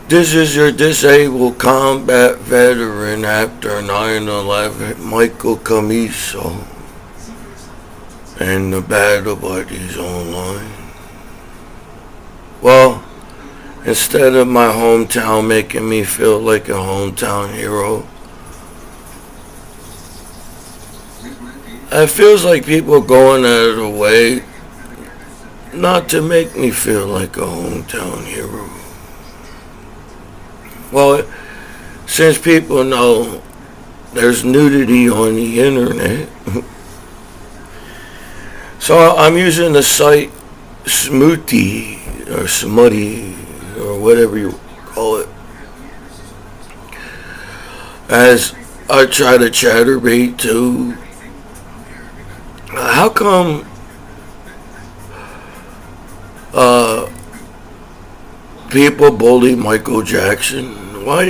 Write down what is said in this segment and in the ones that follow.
This is your disabled combat veteran after 9/11, Michael Commiso, and the Battle Buddies Online. Well, instead of my hometown making me feel like a hometown hero, it feels like people going out of the way not to make me feel like a hometown hero. Well, since people know there's nudity on the internet, so I'm using the site Smooty or Smutty or whatever you call it as I try to chatterbait to. How come people bully Michael Jackson? Why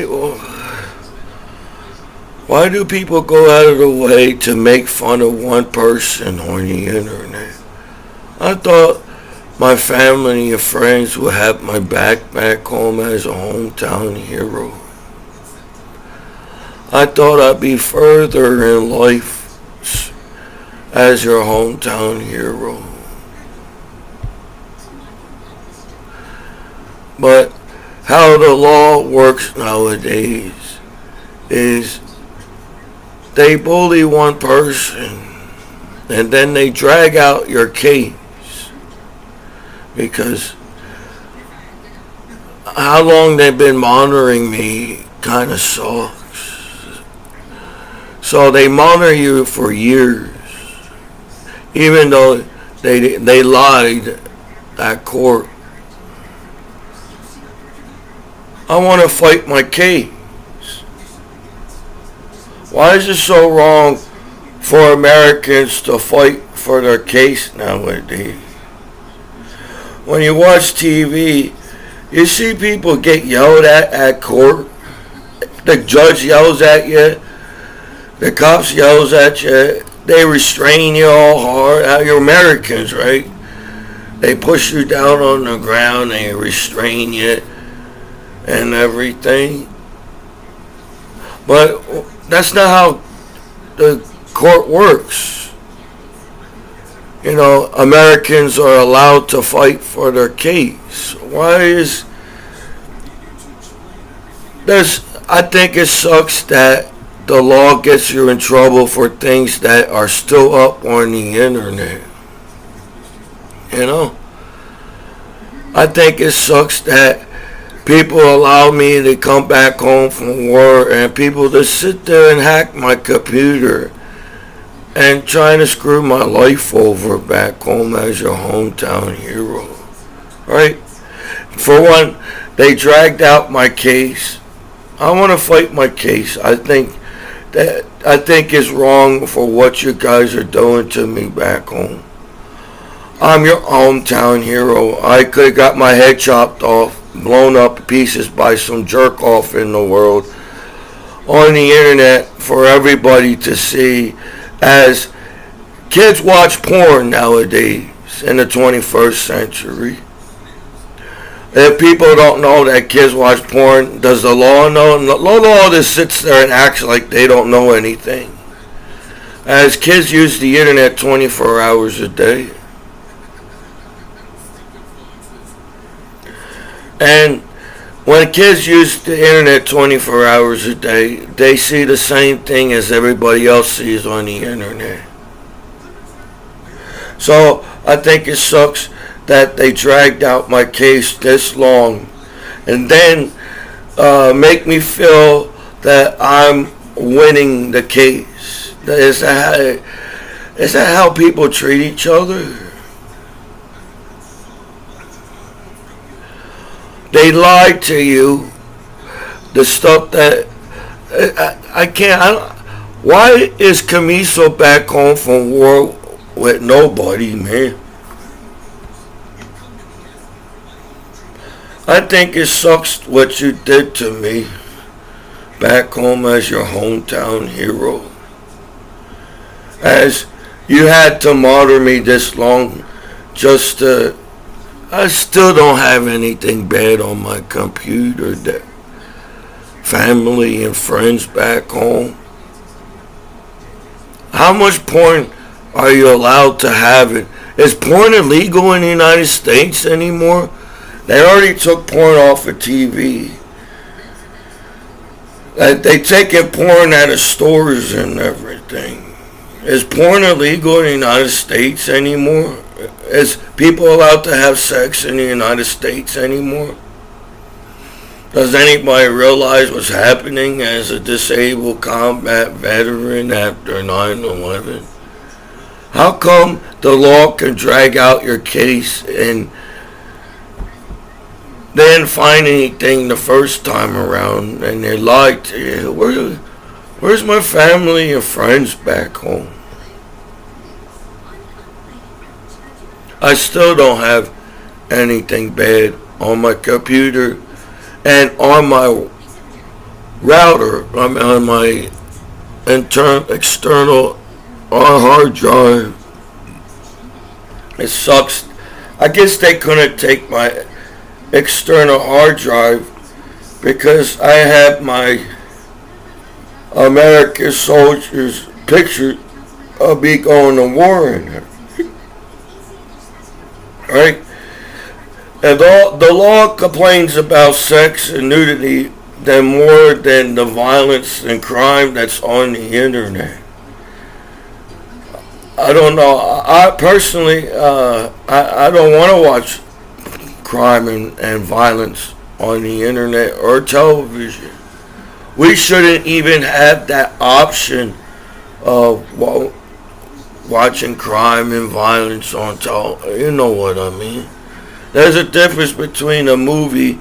do people go out of the way to make fun of one person on the internet? I thought my family and friends would have my back home as a hometown hero. I thought I'd be further in life as your hometown hero. But how the law works nowadays is they bully one person and then they drag out your case because how long they've been monitoring me kind of sucks. So they monitor you for years, even though they lied at court. I want to fight my case. Why is it so wrong for Americans to fight for their case nowadays? When you watch TV, you see people get yelled at court. The judge yells at you. The cops yells at you. They restrain you all hard. You're Americans, right? They push you down on the ground. They restrain you and everything. But that's not how the court works. You know, Americans are allowed to fight for their case. Why is this? I think it sucks that the law gets you in trouble for things that are still up on the internet. You know? I think it sucks that people allow me to come back home from war and people to sit there and hack my computer and trying to screw my life over back home as your hometown hero. Right? For one, they dragged out my case. I want to fight my case. I think it's wrong for what you guys are doing to me back home. I'm your hometown hero. I could have got my head chopped off, blown up to pieces by some jerk off in the world on the internet for everybody to see, as kids watch porn nowadays in the 21st century. If people don't know that kids watch porn, does the law know? The law just sits there and acts like they don't know anything, as kids use the internet 24 hours a day. And when kids use the internet 24 hours a day, they see the same thing as everybody else sees on the internet. So I think it sucks that they dragged out my case this long and then make me feel that I'm winning the case. Is that how people treat each other? They lied to you. The stuff that I can't. Why is Commiso back home from war with nobody, man? I think it sucks what you did to me back home as your hometown hero. As you had to monitor me this long just to. I still don't have anything bad on my computer that family and friends back home? How much porn are you allowed to have it? Is porn illegal in the United States anymore? They already took porn off of TV. They taking porn out of stores and everything. Is porn illegal in the United States anymore? Is people allowed to have sex in the United States anymore? Does anybody realize what's happening as a disabled combat veteran after 9/11? How come the law can drag out your case and they didn't find anything the first time around and they lied to you? Where's my family and friends back home? I still don't have anything bad on my computer and on my router. On my external hard drive. It sucks. I guess they couldn't take my external hard drive because I had my American soldiers picture of me going to war in there. Right? And the law complains about sex and nudity more than the violence and crime that's on the internet. I don't know. I personally, I don't want to watch crime and violence on the internet or television. We shouldn't even have that option of watching crime and violence on television. You know what I mean? There's a difference between a movie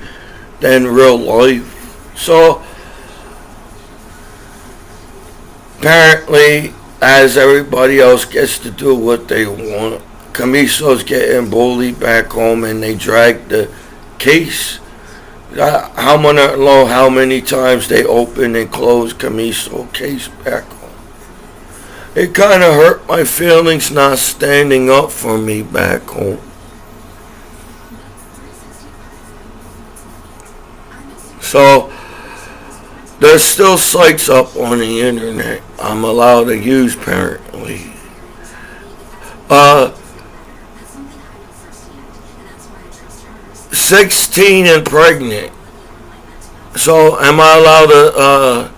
and real life. So, apparently, as everybody else gets to do what they want, Commiso's getting bullied back home and they drag the case. How many times they open and close Commiso case back home. It kind of hurt my feelings not standing up for me back home. So, there's still sites up on the internet I'm allowed to use apparently. 16 and pregnant. So am I allowed to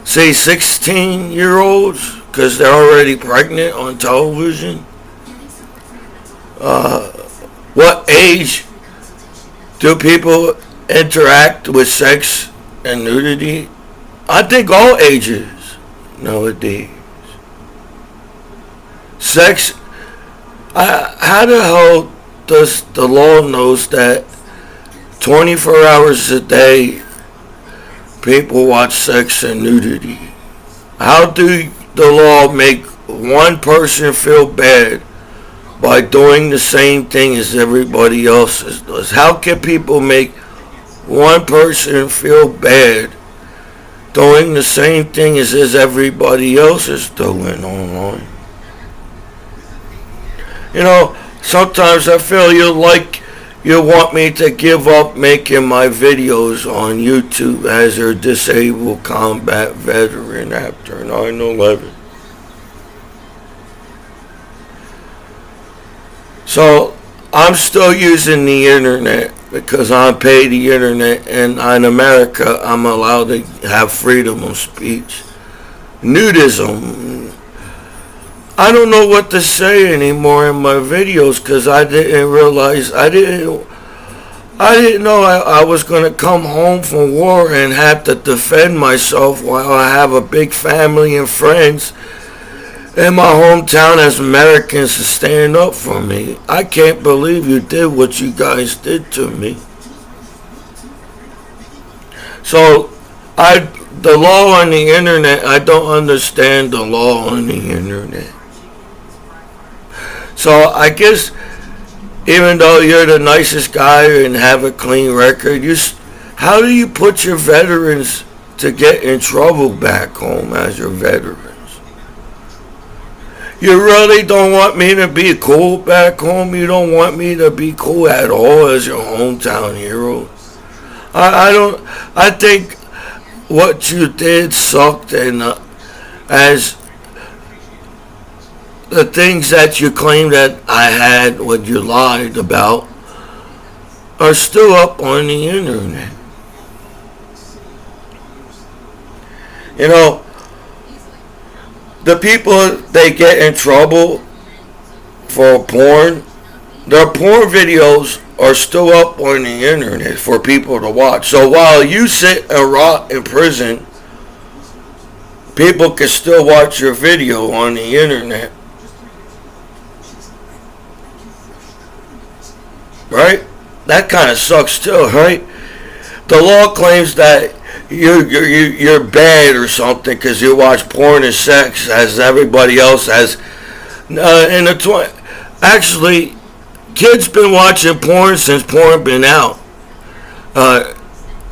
say 16-year-olds because they're already pregnant on television? What age do people interact with sex and nudity? I think all ages nowadays. Sex. How the hell does the law knows that 24 hours a day people watch sex and nudity? How do the law make one person feel bad by doing the same thing as everybody else does? How can people make one person feel bad doing the same thing as everybody else is doing online? You know, sometimes I feel you want me to give up making my videos on YouTube as a disabled combat veteran after 9/11. So I'm still using the internet because I pay the internet, and in America I'm allowed to have freedom of speech. Nudism. I don't know what to say anymore in my videos because I didn't realize I didn't know I was going to come home from war and have to defend myself while I have a big family and friends in my hometown as Americans to stand up for me. I can't believe you did what you guys did to me. So, the law on the internet, I don't understand the law on the internet. So, I guess, even though you're the nicest guy and have a clean record, how do you put your veterans to get in trouble back home as your veterans? You really don't want me to be cool back home? You don't want me to be cool at all as your hometown hero? I think what you did sucked, and as the things that you claimed that I had, what you lied about, are still up on the internet. You know, the people, they get in trouble for porn, their porn videos are still up on the internet for people to watch. So while you sit and rot in prison, people can still watch your video on the internet. Right? That kind of sucks too, right? The law claims that you're bad or something because you watch porn and sex as everybody else has. Actually, kids been watching porn since porn been out.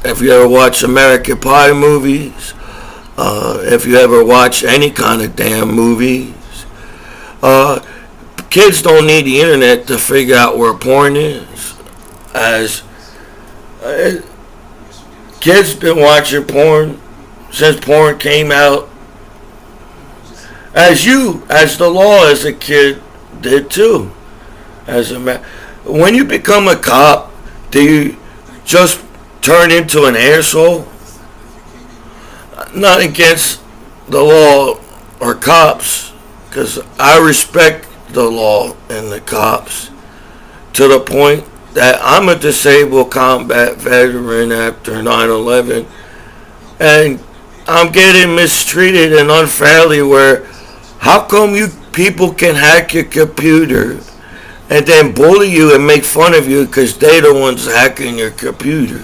If you ever watch American Pie movies, if you ever watch any kind of damn movies, kids don't need the internet to figure out where porn is. As kids been watching porn since porn came out, as the law as a kid did too. When you become a cop, do you just turn into an asshole? Not against the law or cops, because I respect the law and the cops to the point that I'm a disabled combat veteran after 9/11, and I'm getting mistreated and unfairly. Where how come you people can hack your computer and then bully you and make fun of you because they're the ones hacking your computer,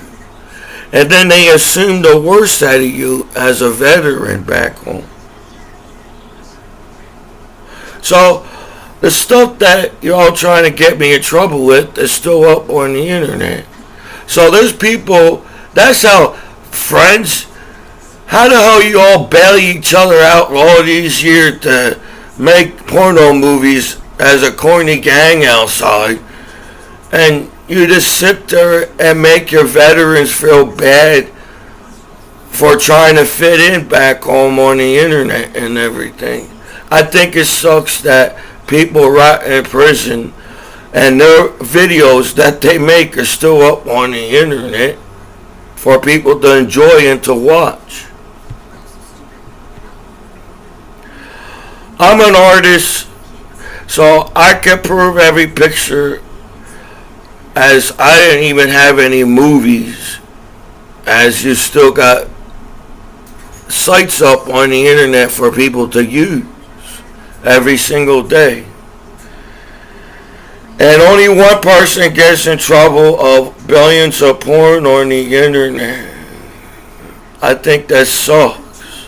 and then they assume the worst out of you as a veteran back home? So the stuff that you're all trying to get me in trouble with is still up on the internet. So there's people, that's how friends, how the hell you all bail each other out all these years to make porno movies as a corny gang outside, and you just sit there and make your veterans feel bad for trying to fit in back home on the internet and everything. I think it sucks that people rot in prison and their videos that they make are still up on the internet for people to enjoy and to watch. I'm an artist, so I can prove every picture, as I didn't even have any movies, as you still got sites up on the internet for people to use every single day. And only one person gets in trouble of billions of porn on the internet. I think that sucks.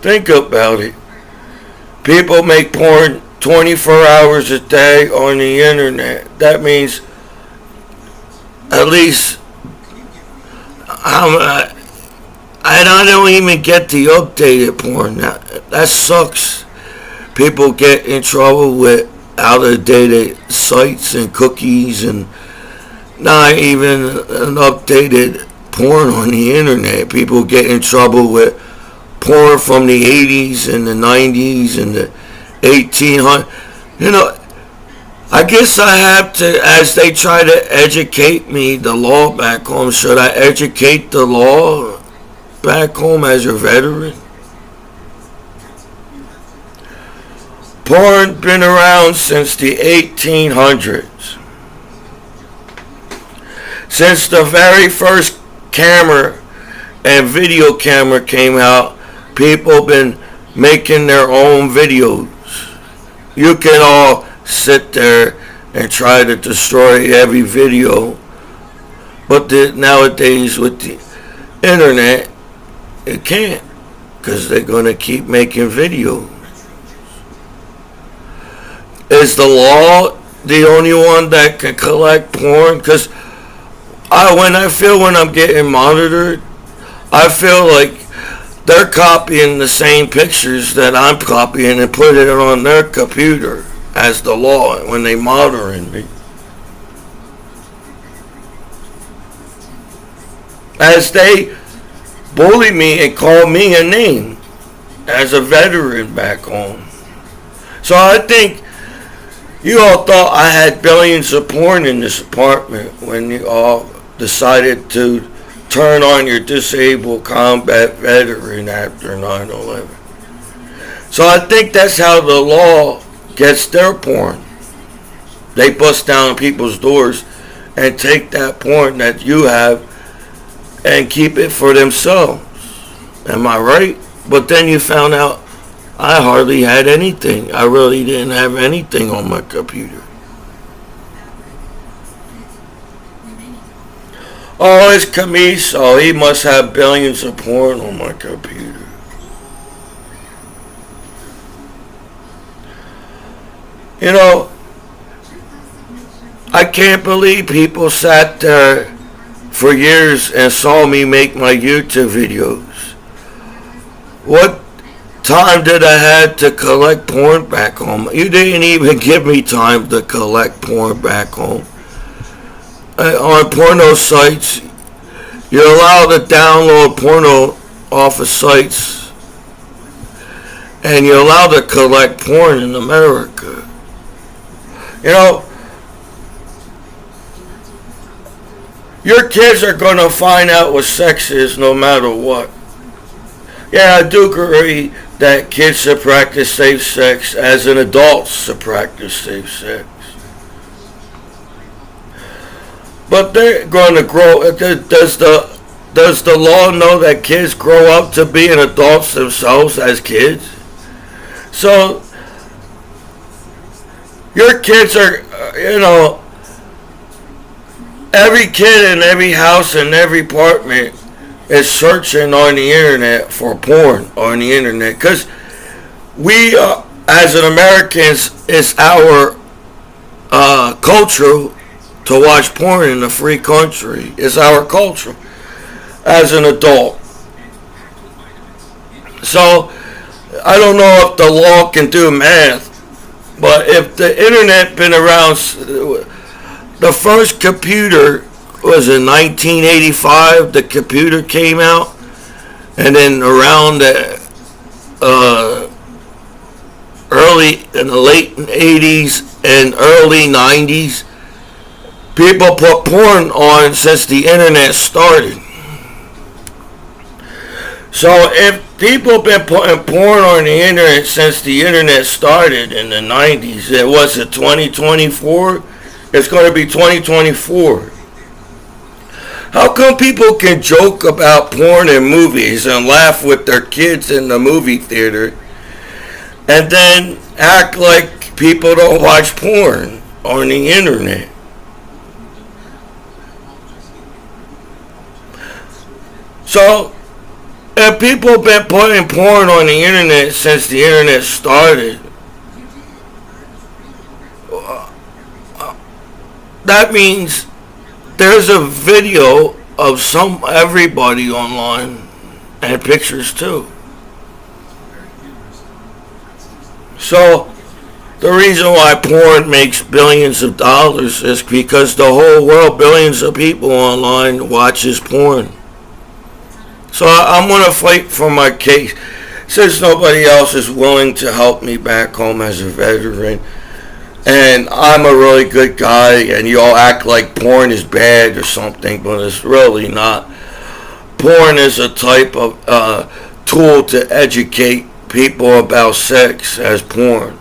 Think about it. People make porn 24 hours a day on the internet. That means at least I don't even get the updated porn. That sucks. People get in trouble with out-of-date sites and cookies and not even an updated porn on the internet. People get in trouble with porn from the 80s and the 90s and the 1800s. You know, I guess I have to, as they try to educate me, the law back home, should I educate the law back home as a veteran? Porn been around since the 1800s. Since the very first camera and video camera came out, people been making their own videos. You can all sit there and try to destroy every video, but nowadays with the internet, it can't, because they're going to keep making videos. Is the law the only one that can collect porn? Because when I'm getting monitored, I feel like they're copying the same pictures that I'm copying and putting it on their computer as the law when they monitoring me. As they bully me and call me a name as a veteran back home. So I think you all thought I had billions of porn in this apartment when you all decided to turn on your disabled combat veteran after 9/11. So I think that's how the law gets their porn. They bust down people's doors and take that porn that you have and keep it for themselves. Am I right? But then you found out I hardly had anything. I really didn't have anything on my computer. Oh, it's Commiso. He must have billions of porn on my computer. You know, I can't believe people sat there for years and saw me make my YouTube videos. What time did I have to collect porn back home? You didn't even give me time to collect porn back home. On porno sites, you're allowed to download porno off of sites, and you're allowed to collect porn in America. You know, your kids are going to find out what sex is no matter what. Yeah, I do agree that kids should practice safe sex as an adult should practice safe sex. But they're going to grow. Does the law know that kids grow up to being adults themselves as kids? So your kids are, every kid in every house and every apartment is searching on the internet for porn on the internet, because we, as an Americans, it's our culture to watch porn in a free country. It's our culture as an adult. So I don't know if the law can do math, but if the internet been around, the first computer was in 1985. The computer came out, and then around the late 80s and early 90s, people put porn on since the internet started. So if people been putting porn on the internet since the internet started in the 90s, it was 2024. It's going to be 2024. How come people can joke about porn in movies and laugh with their kids in the movie theater, and then act like people don't watch porn on the internet? So, if people have been putting porn on the internet since the internet started, that means there's a video of everybody online, and pictures too. So the reason why porn makes billions of dollars is because the whole world, billions of people online watches porn. So I'm going to fight for my case. Since nobody else is willing to help me back home as a veteran, and I'm a really good guy, and you all act like porn is bad or something, but it's really not. Porn is a type of tool to educate people about sex as porn.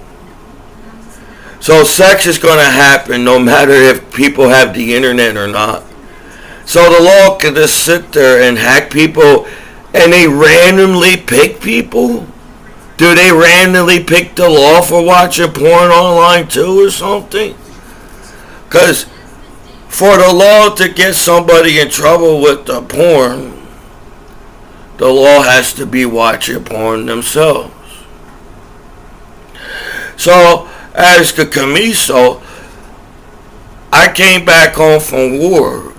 So sex is going to happen no matter if people have the internet or not. So the law can just sit there and hack people, and they randomly pick people? Do they randomly pick the law for watching porn online too or something? Because for the law to get somebody in trouble with the porn, the law has to be watching porn themselves. So, as the Commiso, I came back home from war.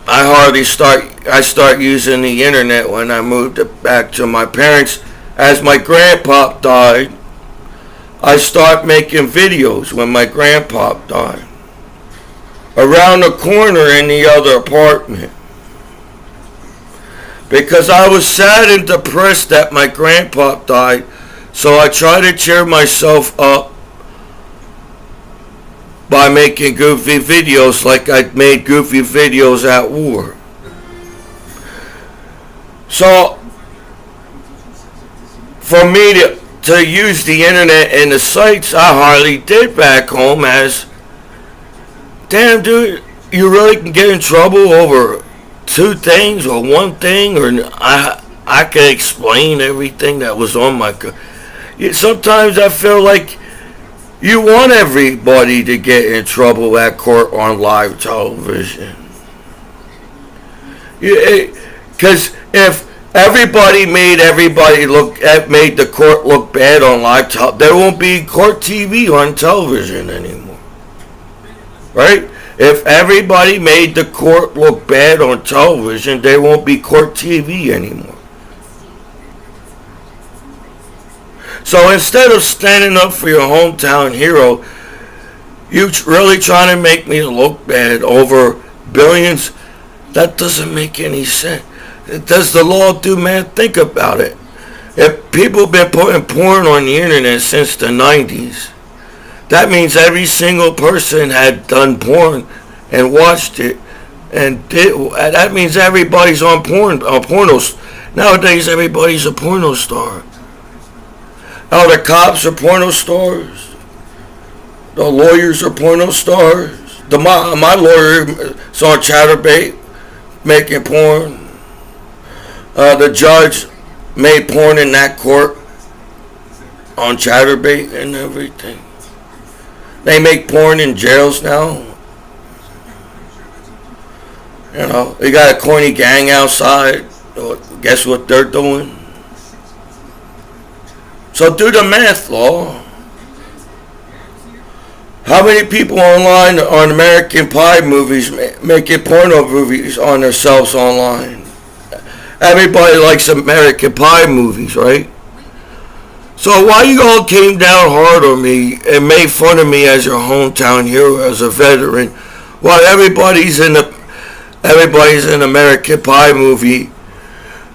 I start using the internet when I moved back to my parents. As my grandpa died, I start making videos when my grandpa died. Around the corner in the other apartment. because I was sad and depressed that my grandpa died. So I tried to cheer myself up by making goofy videos like I made goofy videos at war. So for me to use the internet and the sites, I hardly did back home. As damn, dude, you really can get in trouble over two things or one thing, or I can explain everything that was on my. Sometimes I feel like you want everybody to get in trouble at court on live television. Because if everybody made the court look bad on live television, there won't be court TV on television anymore. Right? If everybody made the court look bad on television, there won't be court TV anymore. So instead of standing up for your hometown hero, you really trying to make me look bad over billions. That doesn't make any sense. Does the law do, man? Think about it. If people have been putting porn on the internet since the 90s, that means every single person had done porn and watched it, and that means everybody's on pornos. Nowadays, everybody's a porno star. Oh, the cops are porno stars. The lawyers are porno stars. My lawyer is on Chatterbait making porn. The judge made porn in that court on Chatterbait and everything. They make porn in jails now. You know, they got a corny gang outside. Guess what they're doing? So do the math, law. How many people online on American Pie movies making porno movies on themselves online? Everybody likes American Pie movies, right? So why you all came down hard on me and made fun of me as your hometown hero, as a veteran, while everybody's in American Pie movie,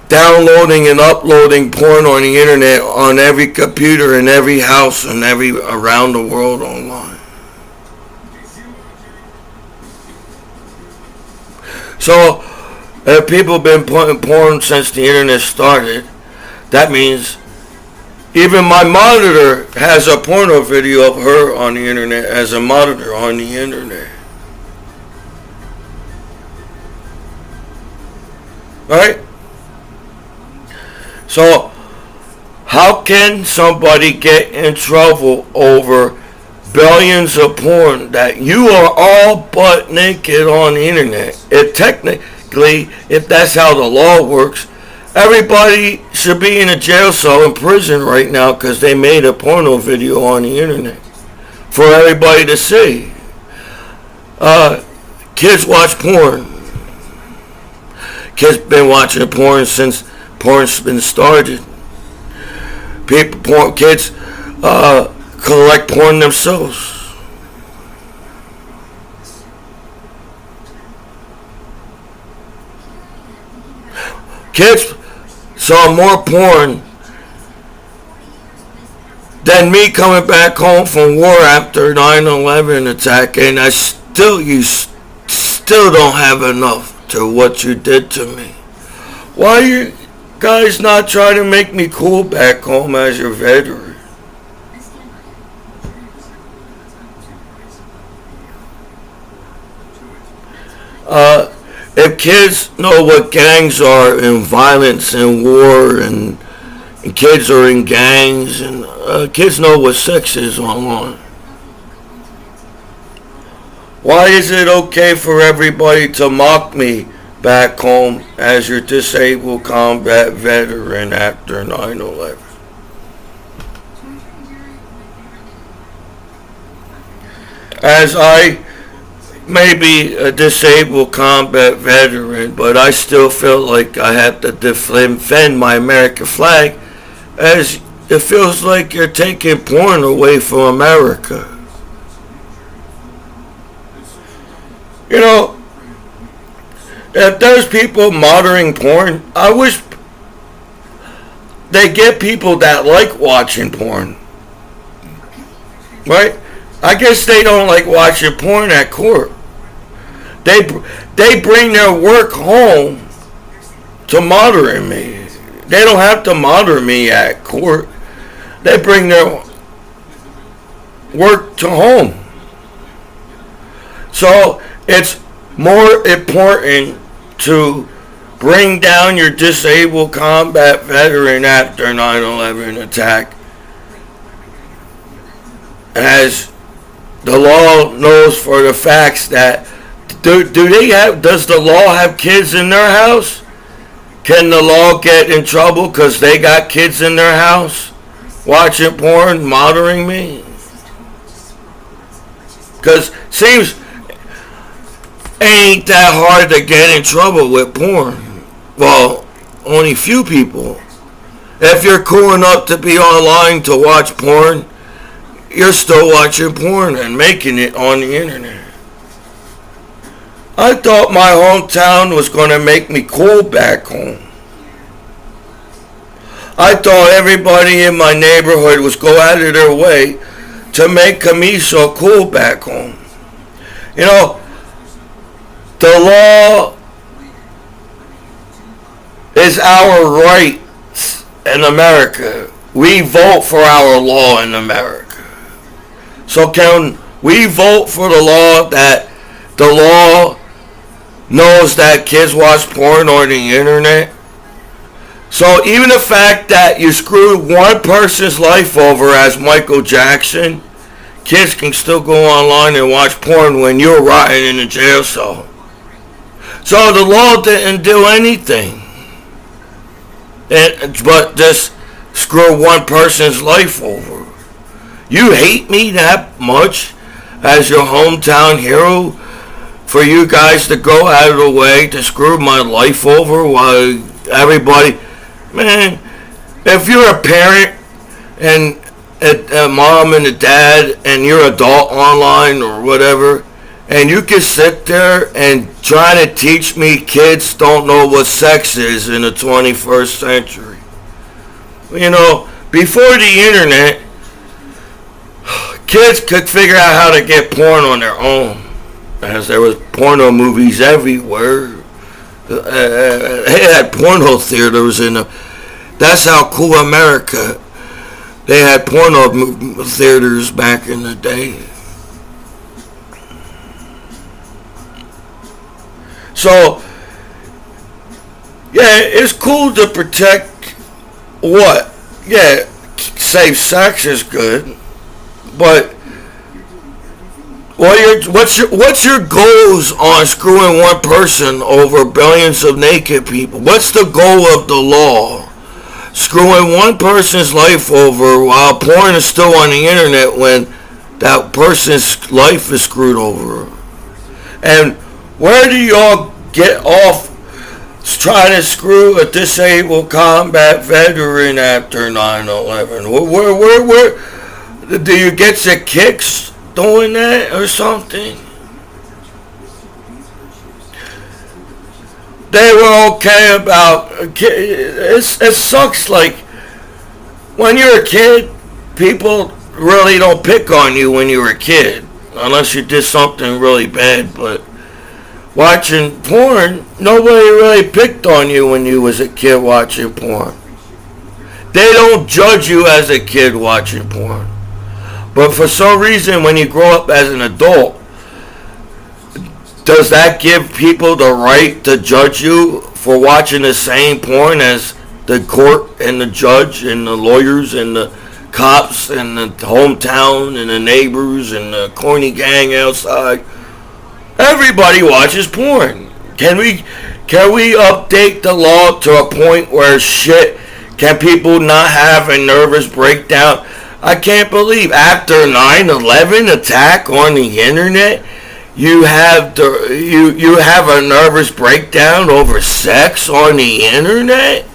downloading and uploading porn on the internet on every computer in every house and around the world online. So if people have been putting porn since the internet started, that means even my monitor has a porno video of her on the internet as a monitor on the internet. Right? So, how can somebody get in trouble over billions of porn that you are all butt naked on the internet? Technically, if that's how the law works, everybody should be in a jail cell in prison right now because they made a porno video on the internet for everybody to see. Kids watch porn. Kids been watching porn since porn's been started. Kids collect porn themselves. Kids saw more porn than me coming back home from war after 9/11 attack, and you still don't have enough to what you did to me. Why are you guys not trying to make me cool back home as your veteran? If kids know what gangs are and violence and war and kids are in gangs and kids know what sex is online, why is it okay for everybody to mock me back home as your disabled combat veteran after 9/11? As I may be a disabled combat veteran, but I still feel like I have to defend my American flag, as it feels like you're taking porn away from America. You know, If there's people monitoring porn, I wish they get people that like watching porn. Right? I guess they don't like watching porn at court. They bring their work home to monitor me. They don't have to monitor me at court. They bring their work to home. So it's more important to bring down your disabled combat veteran after 9/11 attack, as the law knows for the facts that does the law have kids in their house? Can the law get in trouble because they got kids in their house watching porn, monitoring me? Because seems ain't that hard to get in trouble with porn. Well, only few people. If you're cool enough to be online to watch porn, you're still watching porn and making it on the internet. I thought my hometown was going to make me cool back home. I thought everybody in my neighborhood was go out of their way to make Commiso cool back home. You know, the law is our rights in America. We vote for our law in America. So can we vote for the law that the law knows that kids watch porn on the internet? So even the fact that you screwed one person's life over as Michael Jackson, kids can still go online and watch porn when you're rotting in a jail cell. So the law didn't do anything, but just screw one person's life over. You hate me that much as your hometown hero for you guys to go out of the way to screw my life over while everybody... Man, if you're a parent and a mom and a dad and you're adult online or whatever, and you can sit there and try to teach me kids don't know what sex is in the 21st century. You know, before the internet, kids could figure out how to get porn on their own, as there was porno movies everywhere. They had porno theaters in them. That's how cool America. They had porno theaters back in the day. So, yeah, it's cool to protect what? Yeah, safe sex is good, but what's your goals on screwing one person over billions of naked people? What's the goal of the law? Screwing one person's life over while porn is still on the internet when that person's life is screwed over. And where do y'all get off trying to screw a disabled combat veteran after 9/11? Where do you get your kicks doing that or something? They were okay about it. Sucks. Like when you're a kid, people really don't pick on you when you were a kid unless you did something really bad. But watching porn, nobody really picked on you when you was a kid watching porn. They don't judge you as a kid watching porn. But for some reason, when you grow up as an adult, does that give people the right to judge you for watching the same porn as the court and the judge and the lawyers and the cops and the hometown and the neighbors and the corny gang outside? Everybody watches porn. Can we update the law to a point where can people not have a nervous breakdown? I can't believe after 9/11 attack on the internet, you have a nervous breakdown over sex on the internet?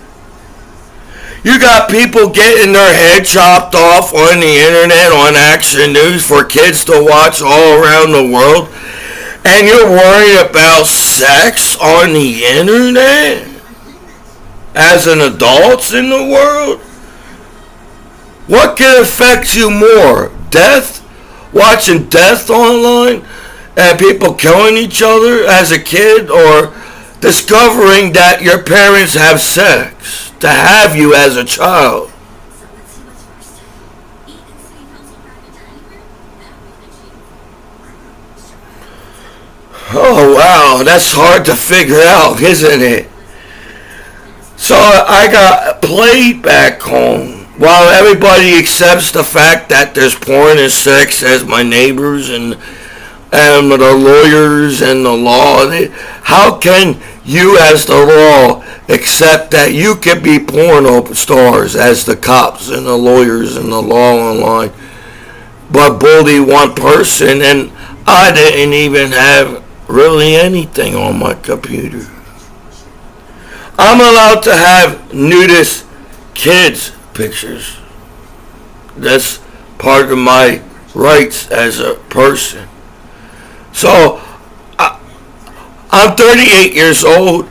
You got people getting their head chopped off on the internet on Action News for kids to watch all around the world. And you're worried about sex on the internet as an adult in the world? What can affect you more? Death? Watching death online? And people killing each other as a kid? Or discovering that your parents have sex to have you as a child? Oh wow, that's hard to figure out, isn't it? So I got played back home. While everybody accepts the fact that there's porn and sex as my neighbors and the lawyers and the law, how can you as the law accept that you can be porno stars as the cops and the lawyers and the law online, but bully one person? And I didn't even have really anything on my computer. I'm allowed to have nudist kids pictures. That's part of my rights as a person. So I'm 38 years old.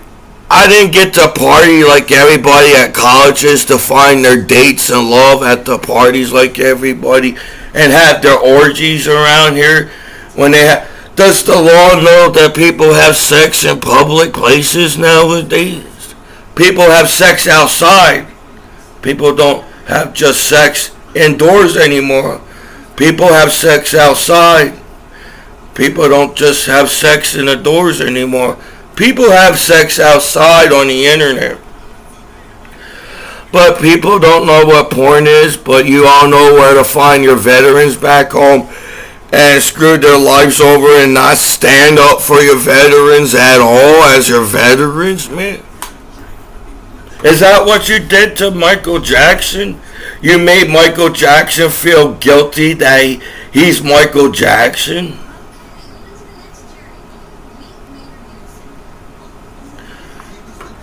I didn't get to party like everybody at colleges to find their dates and love at the parties like everybody and have their orgies around here when they have. Does the law know that people have sex in public places nowadays? People have sex outside. People don't have just sex indoors anymore. People have sex outside. People don't just have sex in the doors anymore. People have sex outside on the internet. But people don't know what porn is, but you all know where to find your veterans back home and screwed their lives over and not stand up for your veterans at all as your veterans, man? Is that what you did to Michael Jackson? You made Michael Jackson feel guilty that he's Michael Jackson?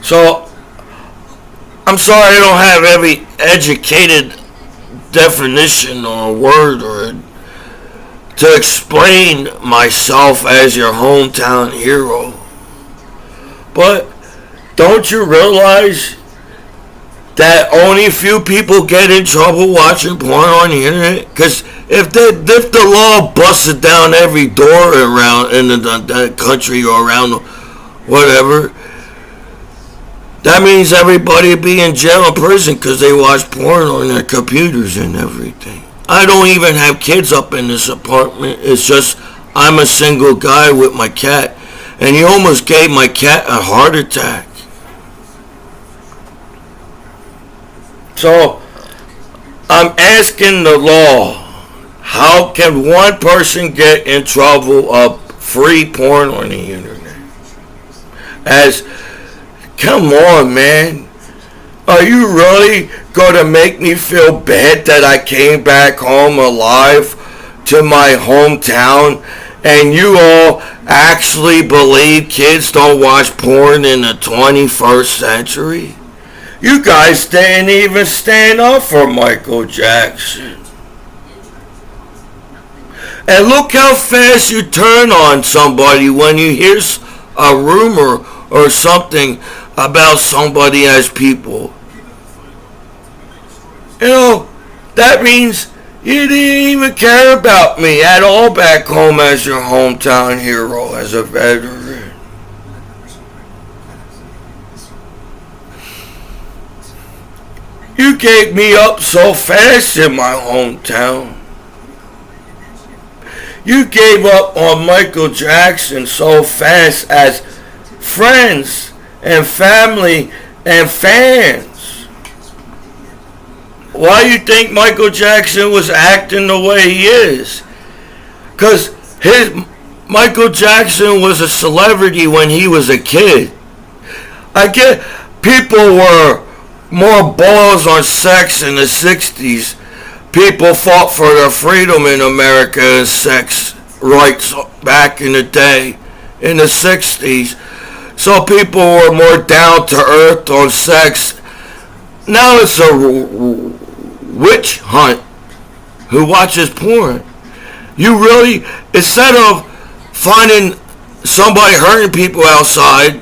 So, I'm sorry I don't have every educated definition or word or to explain myself as your hometown hero. But don't you realize that only a few people get in trouble watching porn on the internet? Because if the law busted down every door around in the country or around whatever, that means everybody would be in jail and prison because they watch porn on their computers and everything. I don't even have kids up in this apartment. It's just I'm a single guy with my cat. And he almost gave my cat a heart attack. So, I'm asking the law, how can one person get in trouble of free porn on the internet? Come on, man. Are you really going to make me feel bad that I came back home alive to my hometown and you all actually believe kids don't watch porn in the 21st century? You guys didn't even stand up for Michael Jackson. And look how fast you turn on somebody when you hear a rumor or something about somebody as people. You know, that means you didn't even care about me at all back home as your hometown hero, as a veteran. You gave me up so fast in my hometown. You gave up on Michael Jackson so fast as friends and family and fans. Why do you think Michael Jackson was acting the way he is? Because Michael Jackson was a celebrity when he was a kid. I get people were more balls on sex in the 60s. People fought for their freedom in America and sex rights back in the day, in the 60s. So people were more down to earth on sex. Now it's a witch hunt who watches porn. You really, instead of finding somebody hurting people outside,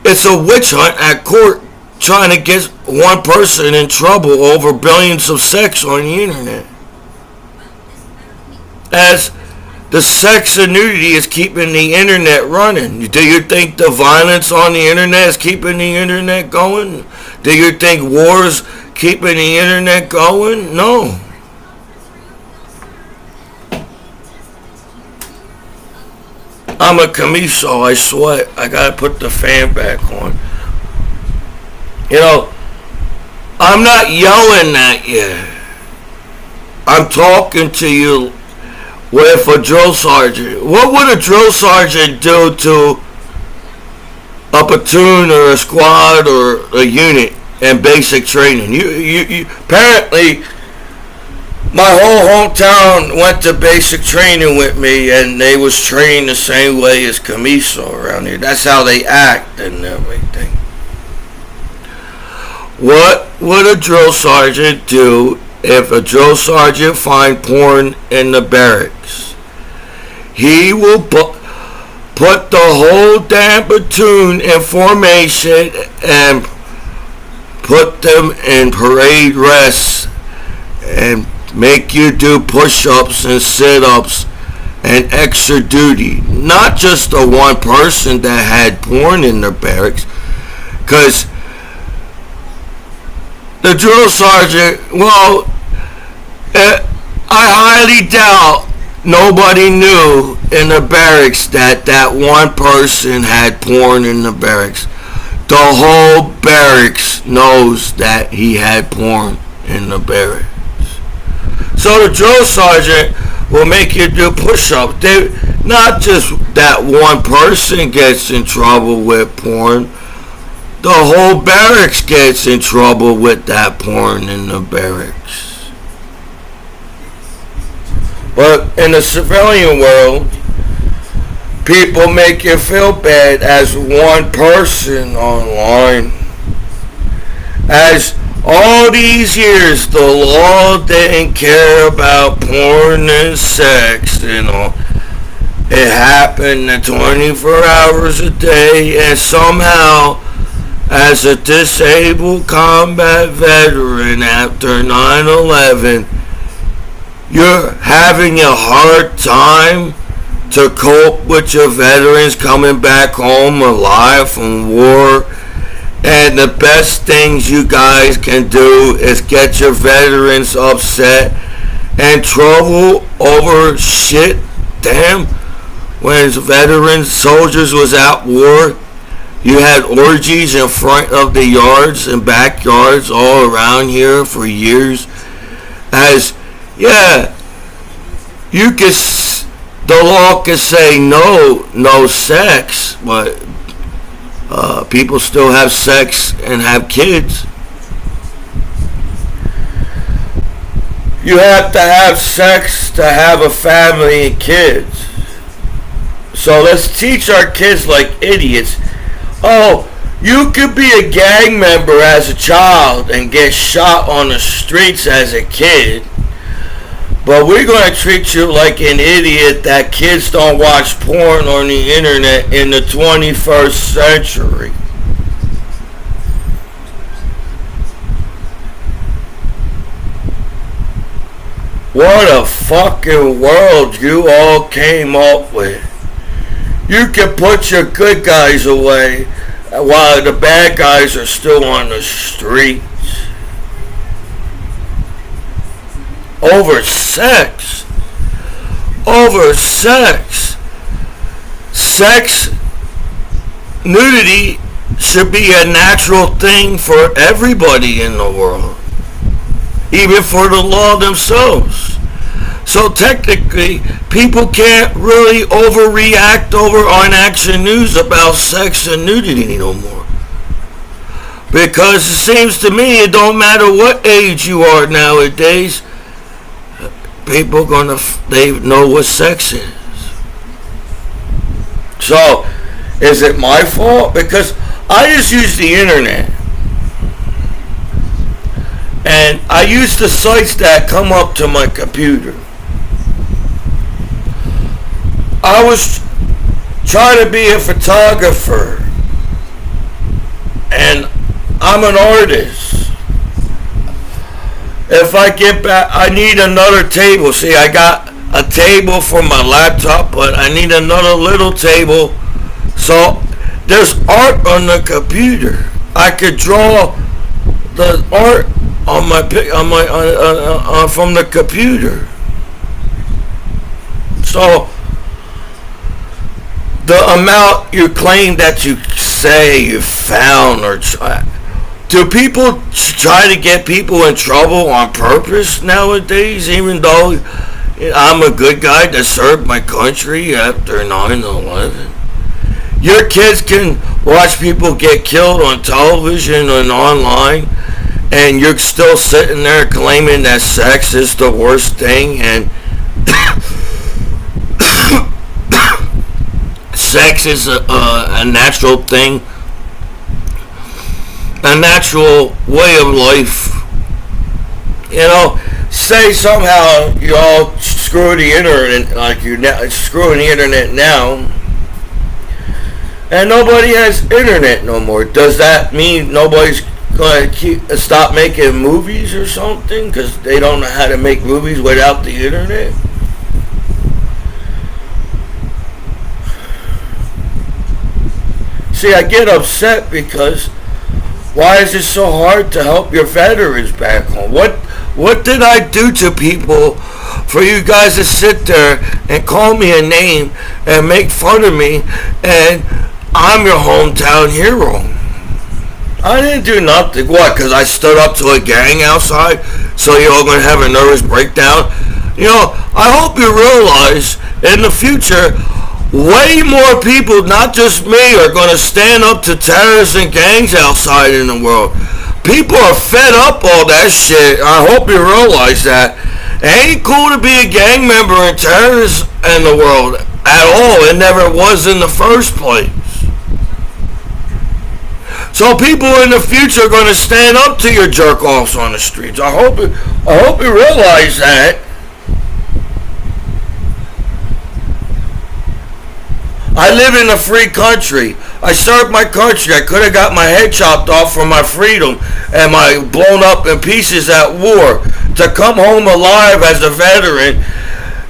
it's a witch hunt at court trying to get one person in trouble over billions of sex on the internet. As the sex and nudity is keeping the internet running. Do you think the violence on the internet is keeping the internet going? Do you think wars keeping the internet going? No. I'm a Commiso. I sweat. I gotta put the fan back on. You know, I'm not yelling at you. I'm talking to you with a drill sergeant. What would a drill sergeant do to a platoon or a squad or a unit in basic training? You apparently, my whole hometown went to basic training with me, and they was trained the same way as Commiso around here. That's how they act and everything. What would a drill sergeant do if a drill sergeant find porn in the barracks? He will put the whole damn platoon in formation and put them in parade rests and make you do push-ups and sit-ups and extra duty. Not just the one person that had porn in their barracks, because the drill sergeant, well, I highly doubt nobody knew in the barracks that that one person had porn in the barracks. The whole barracks knows that he had porn in the barracks. So the drill sergeant will make you do push-ups. Not just that one person gets in trouble with porn. The whole barracks gets in trouble with that porn in the barracks. But in the civilian world, people make you feel bad as one person online. As all these years, the law didn't care about porn and sex and all. It happened 24 hours a day, and somehow, as a disabled combat veteran after 9/11, you're having a hard time to cope with your veterans coming back home alive from war. And the best things you guys can do is get your veterans upset and trouble over shit. Damn, when veterans, soldiers was at war, you had orgies in front of the yards and backyards all around here for years. As, yeah, you could, the law could say no sex, but people still have sex and have kids. You have to have sex to have a family and kids. So let's teach our kids like idiots. Oh, you could be a gang member as a child and get shot on the streets as a kid, but we're going to treat you like an idiot that kids don't watch porn on the internet in the 21st century. What a fucking world you all came up with. You can put your good guys away while the bad guys are still on the streets. Over sex. Over sex. Sex, nudity should be a natural thing for everybody in the world. Even for the law themselves. So technically, people can't really overreact over on Action News about sex and nudity no more. Because it seems to me it don't matter what age you are nowadays, people they know what sex is. So, is it my fault? Because I just use the internet. And I use the sites that come up to my computer. try to be a photographer, and I'm an artist. If I get back, I need another table. See, I got a table for my laptop, but I need another little table. So there's art on the computer. I could draw the art on my from the computer. So the amount you claim that you say you found, or do people try to get people in trouble on purpose nowadays, even though I'm a good guy that served my country after 9/11? Your kids can watch people get killed on television and online, and you're still sitting there claiming that sex is the worst thing, and sex is a natural thing, a natural way of life. You know, say somehow you all screw the internet, like you're screwing the internet now, and nobody has internet no more. Does that mean nobody's going to stop making movies or something because they don't know how to make movies without the internet? See, I get upset because why is it so hard to help your veterans back home? What did I do to people for you guys to sit there and call me a name and make fun of me, and I'm your hometown hero? I didn't do nothing. What, because I stood up to a gang outside, so you're all going to have a nervous breakdown? You know, I hope you realize in the future, way more people, not just me, are going to stand up to terrorists and gangs outside in the world. People are fed up all that shit. I hope you realize that. It ain't cool to be a gang member and terrorist in the world at all. It never was in the first place. So people in the future are going to stand up to your jerk-offs on the streets. I hope you realize that. I live in a free country. I served my country. I could have got my head chopped off for my freedom and my blown up in pieces at war. To come home alive as a veteran,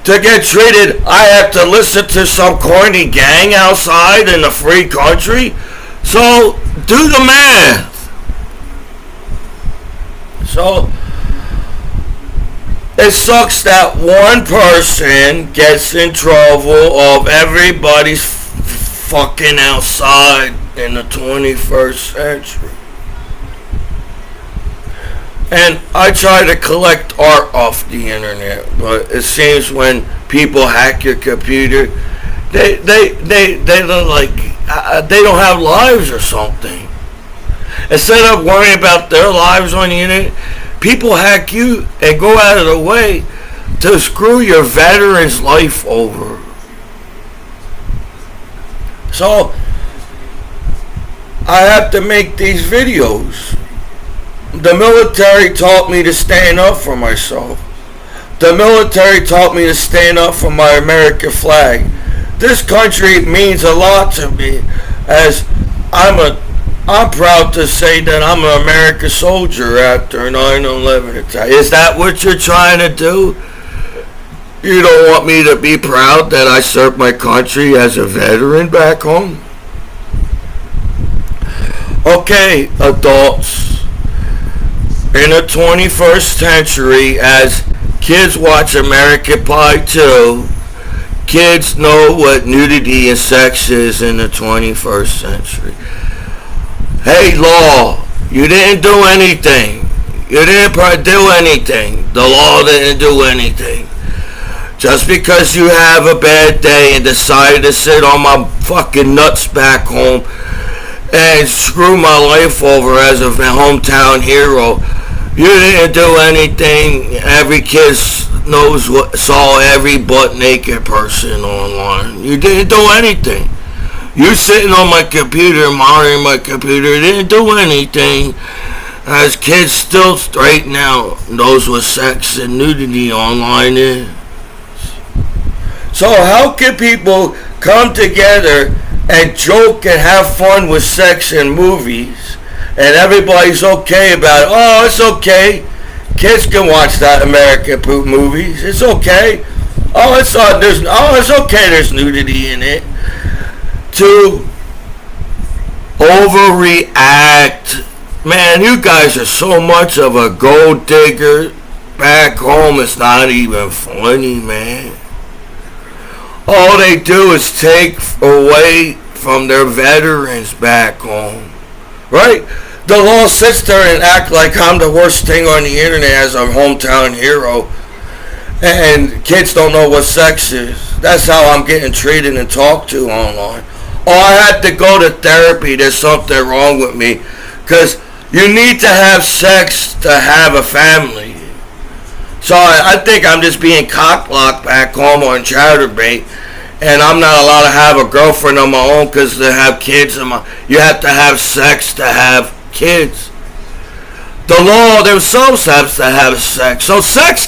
to get treated, I have to listen to some corny gang outside in a free country. So do the math. So it sucks that one person gets in trouble of everybody's fucking outside in the 21st century. And I try to collect art off the internet, but it seems when people hack your computer, they don't like, they don't have lives or something. Instead of worrying about their lives on the internet, people hack you and go out of the way to screw your veteran's life over. So I have to make these videos. The military taught me to stand up for myself. The military taught me to stand up for my American flag. This country means a lot to me, as I'm proud to say that I'm an American soldier after 9/11 attack. Is that what you're trying to do? You don't want me to be proud that I served my country as a veteran back home? Okay, adults. In the 21st century, as kids watch American Pie 2, kids know what nudity and sex is in the 21st century. Hey, law, you didn't do anything. You didn't do anything. The law didn't do anything. Just because you have a bad day and decided to sit on my fucking nuts back home and screw my life over as a hometown hero, you didn't do anything. Every kid saw every butt naked person online. You didn't do anything. You sitting on my computer, monitoring my computer, didn't do anything. As kids still straighten out knows what sex and nudity online is. So how can people come together and joke and have fun with sex in movies, and everybody's okay about it? Oh, it's okay. Kids can watch that American poop movies. It's okay. It's okay. There's nudity in it. To overreact, man. You guys are so much of a gold digger. Back home, it's not even funny, man. All they do is take away from their veterans back home, right? The law sits there and act like I'm the worst thing on the internet as a hometown hero, and kids don't know what sex is. That's how I'm getting treated and talked to online. Oh, I had to go to therapy. There's something wrong with me, because you need to have sex to have a family. So I think I'm just being cock-blocked back home on Chatterbait, and I'm not allowed to have a girlfriend of my own because to have kids, you have to have sex to have kids. The law themselves has to have sex. So sex,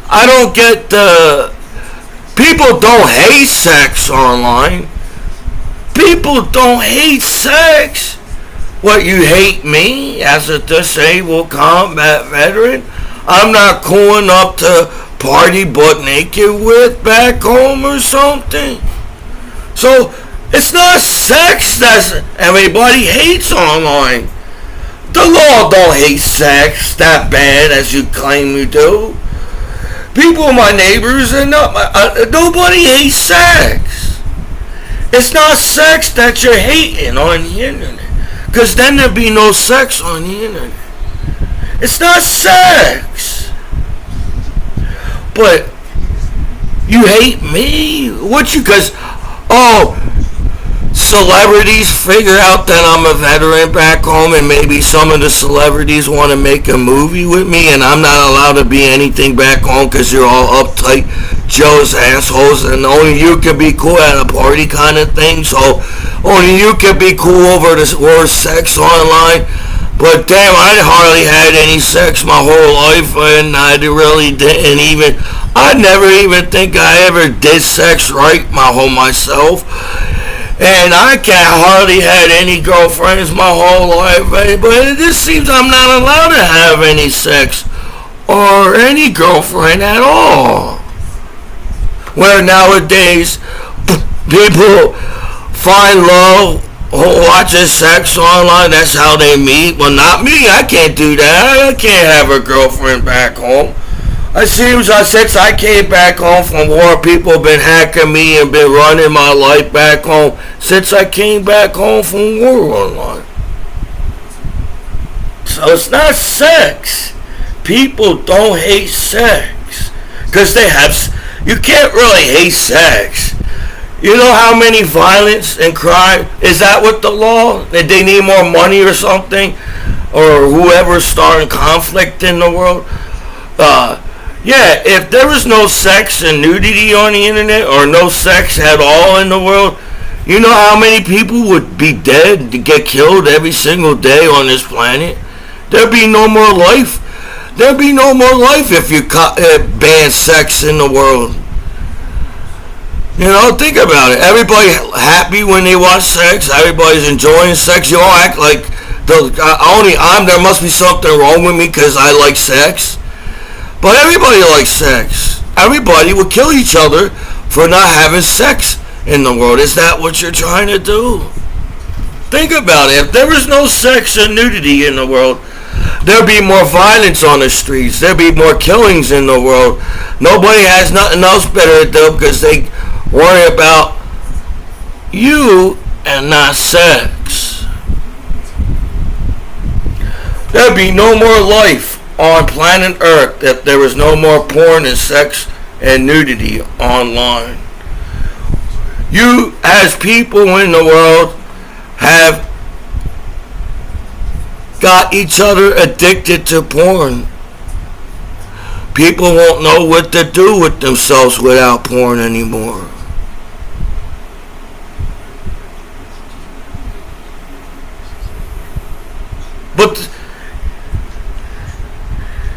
I don't get the... People don't hate sex online. People don't hate sex. What, you hate me as a disabled combat veteran? I'm not going up to party butt naked with back home or something. So it's not sex that everybody hates online. The law don't hate sex that bad as you claim you do. People, my neighbors, and nobody hates sex. It's not sex that you're hating on the internet, because then there'd be no sex on the internet. It's not sex. But you hate me? What you, because, celebrities figure out that I'm a veteran back home, and maybe some of the celebrities want to make a movie with me, and I'm not allowed to be anything back home because you're all uptight Joe's assholes, and only you can be cool at a party kind of thing, so only you can be cool over this word sex online. But damn, I hardly had any sex my whole life, and I never even think I ever did sex right myself. And I can't hardly had any girlfriends my whole life, but it just seems I'm not allowed to have any sex or any girlfriend at all. Where nowadays, people find love watching sex online, that's how they meet. Well, not me. I can't do that. I can't have a girlfriend back home. It seems since I came back home from war, people have been hacking me and been running my life back home since I came back home from war online. So it's not sex. People don't hate sex because you can't really hate sex. You know how many violence and crime? Is that what the law? That they need more money or something? Or whoever's starting conflict in the world? Yeah, if there was no sex and nudity on the internet, or no sex at all in the world, you know how many people would be dead to get killed every single day on this planet? There'd be no more life. There'd be no more life if you ban sex in the world. You know, think about it. Everybody happy when they watch sex. Everybody's enjoying sex. You all act like there must be something wrong with me because I like sex. But everybody likes sex. Everybody would kill each other for not having sex in the world. Is that what you're trying to do? Think about it. If there was no sex and nudity in the world, there'd be more violence on the streets. There'd be more killings in the world. Nobody has nothing else better to do because they worry about you and not sex. There'd be no more life on planet Earth if there was no more porn and sex and nudity online. You, as people in the world, have got each other addicted to porn. People won't know what to do with themselves without porn anymore. But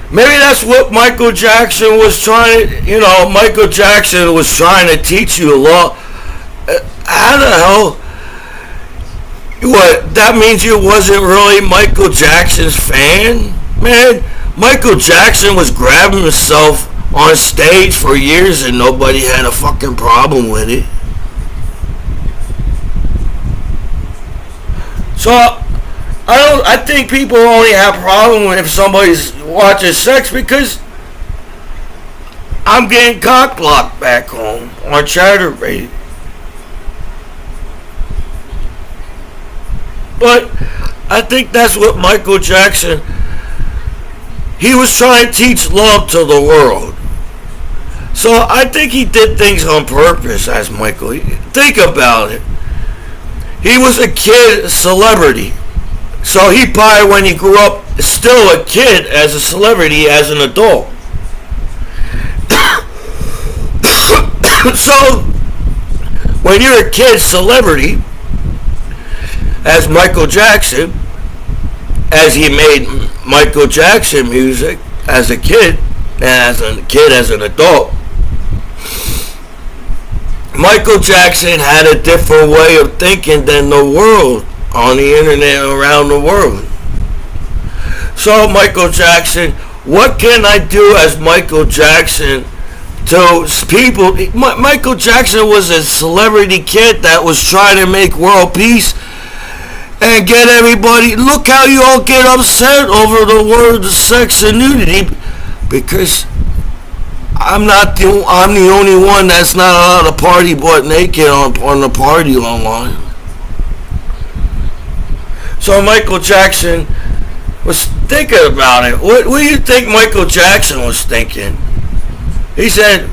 Maybe that's what Michael Jackson was trying to, Michael Jackson was trying to teach you a lot. How the hell? What, that means you wasn't really Michael Jackson's fan? Man, Michael Jackson was grabbing himself on stage for years and nobody had a fucking problem with it. So I think people only have a problem if somebody's watching sex because I'm getting cock blocked back home on Chatterbait. But I think that's what Michael Jackson, he was trying to teach love to the world. So I think he did things on purpose as Michael. Think about it. He was a kid, a celebrity. So he probably, when he grew up, still a kid as a celebrity, as an adult. So when you're a kid celebrity, as Michael Jackson, as he made Michael Jackson music as a kid, as an adult, Michael Jackson had a different way of thinking than the world on the internet around the world. So Michael Jackson, what can I do as Michael Jackson to people? Michael Jackson was a celebrity kid that was trying to make world peace and get everybody. Look how you all get upset over the word sex and nudity because I'm the only one that's not allowed to party butt naked on the party online. So Michael Jackson was thinking about it. What do you think Michael Jackson was thinking? He said,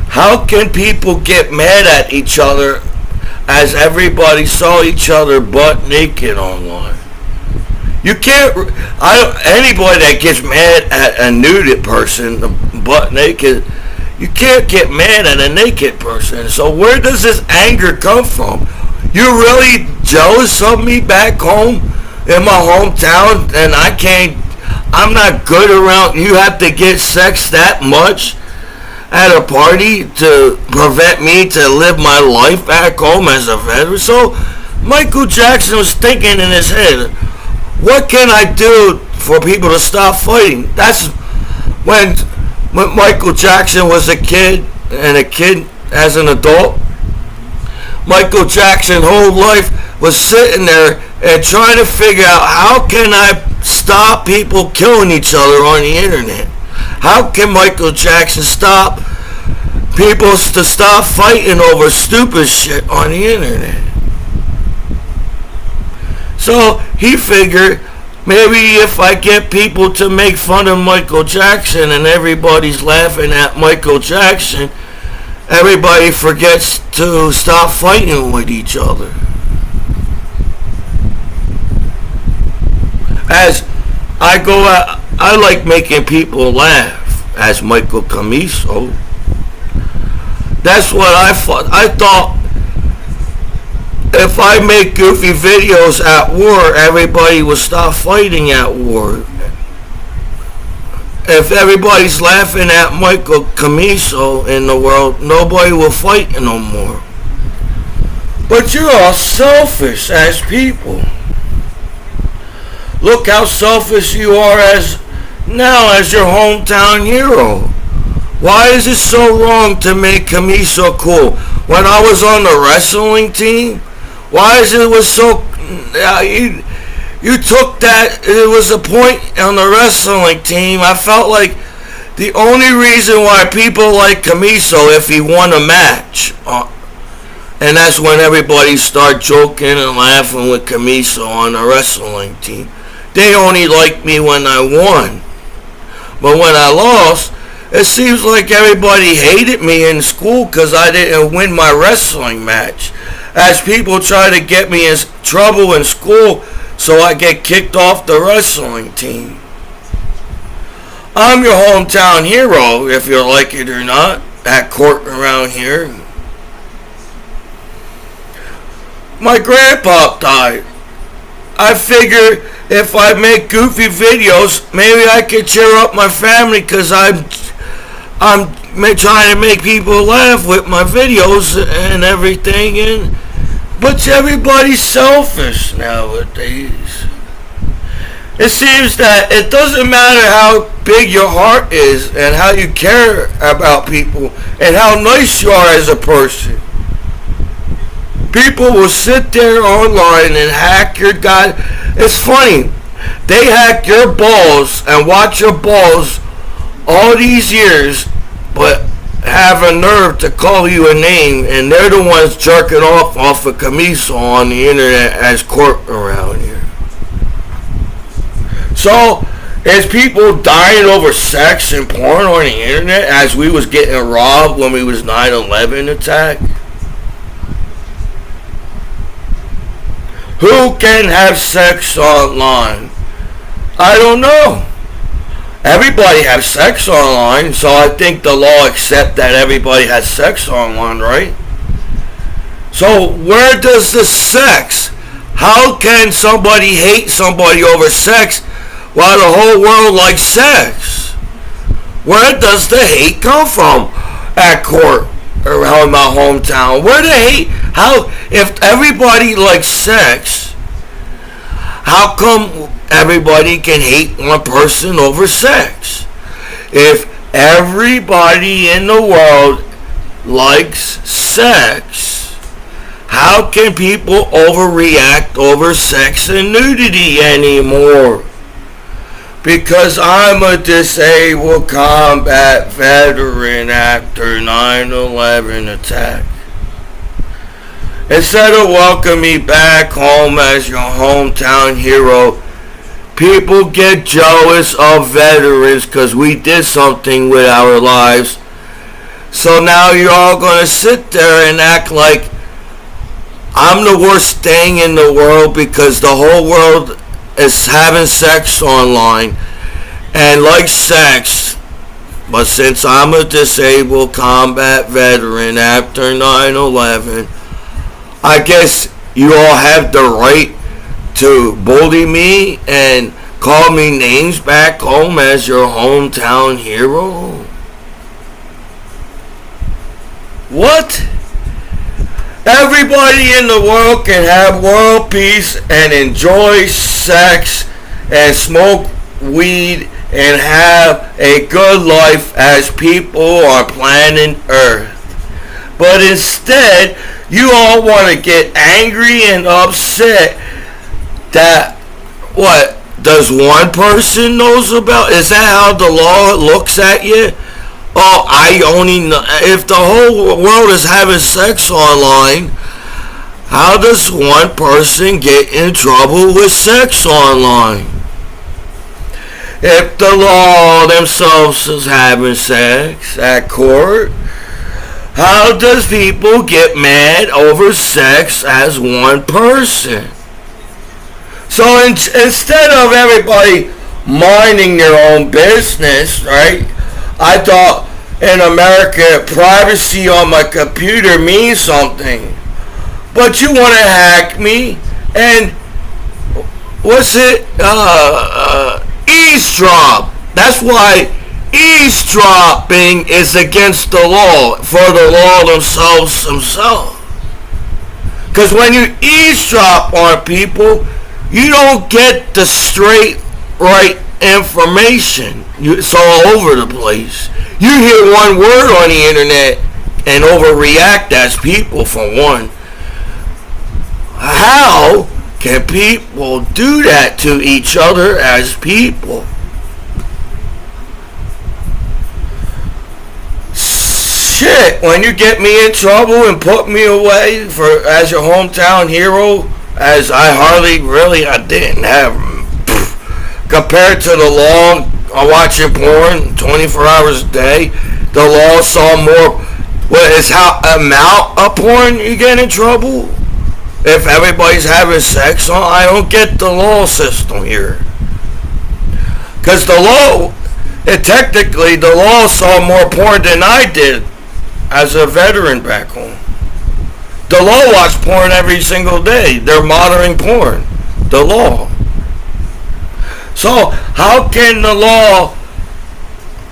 how can people get mad at each other as everybody saw each other butt naked online? You can't. Anybody that gets mad at a nude person, butt naked, you can't get mad at a naked person. So where does this anger come from? You're really jealous of me back home in my hometown, and I'm not good around. You have to get sex that much at a party to prevent me to live my life back home as a veteran. So Michael Jackson was thinking in his head, what can I do for people to stop fighting? That's when Michael Jackson was a kid and a kid as an adult. Michael Jackson's whole life was sitting there and trying to figure out, how can I stop people killing each other on the internet? How can Michael Jackson stop people to stop fighting over stupid shit on the internet? So he figured, maybe if I get people to make fun of Michael Jackson and everybody's laughing at Michael Jackson, everybody forgets to stop fighting with each other. As I go out, I like making people laugh, as Michael Commiso. That's what I thought. If I make goofy videos at war, everybody will stop fighting at war. If everybody's laughing at Michael Commiso in the world, nobody will fight no more. But you're all selfish as people. Look how selfish you are as your hometown hero. Why is it so wrong to make Commiso cool? When I was on the wrestling team, why is it was so? You took that. It was a point on the wrestling team. I felt like the only reason why people like Commiso if he won a match, and that's when everybody start joking and laughing with Commiso on the wrestling team. They only liked me when I won, but when I lost, it seems like everybody hated me in school because I didn't win my wrestling match. As people try to get me in trouble in school so I get kicked off the wrestling team. I'm your hometown hero, if you like it or not, at court around here. My grandpa died. I figure if I make goofy videos, maybe I could cheer up my family because I'm trying to make people laugh with my videos and everything. But everybody's selfish nowadays. It seems that it doesn't matter how big your heart is and how you care about people and how nice you are as a person. People will sit there online and hack your God. It's funny. They hack your balls and watch your balls all these years, but have a nerve to call you a name, and they're the ones jerking off of Commiso on the internet as court around here. So, is people dying over sex and porn on the internet as we was getting robbed when we was 9/11 attack? Who can have sex online? I don't know. Everybody has sex online, so I think the law accepts that everybody has sex online, right? So where does the sex? How can somebody hate somebody over sex while the whole world likes sex? Where does the hate come from at court around my hometown? Where the hate? How, if everybody likes sex, how come everybody can hate one person over sex? If everybody in the world likes sex, how can people overreact over sex and nudity anymore? Because I'm a disabled combat veteran after 9/11 attack. Instead of welcoming me back home as your hometown hero, people get jealous of veterans because we did something with our lives. So now you're all going to sit there and act like I'm the worst thing in the world because the whole world is having sex online and likes sex. But since I'm a disabled combat veteran after 9/11, I guess you all have the right to bully me and call me names back home as your hometown hero? What? Everybody in the world can have world peace and enjoy sex and smoke weed and have a good life as people on planet Earth. But instead, you all want to get angry and upset that, what, does one person knows about? Is that how the law looks at you? Oh, I only know. If the whole world is having sex online, how does one person get in trouble with sex online? If the law themselves is having sex at court, how does people get mad over sex as one person? So instead of everybody minding their own business, right? I thought in America privacy on my computer means something. But you want to hack me and what's it? Eavesdrop. That's why eavesdropping is against the law, for the law themselves. Because when you eavesdrop on people, you don't get the straight, right information. It's all over the place. You hear one word on the internet and overreact as people, for one. How can people do that to each other as people? Shit, when you get me in trouble and put me away for as your hometown hero, as I didn't have, compared to the law of watching porn 24 hours a day, the law saw more. What is how amount of porn you get in trouble? If everybody's having sex, I don't get the law system here. Because the law, technically, the law saw more porn than I did as a veteran back home. The law watched porn every single day. They're monitoring porn. the law. So how can the law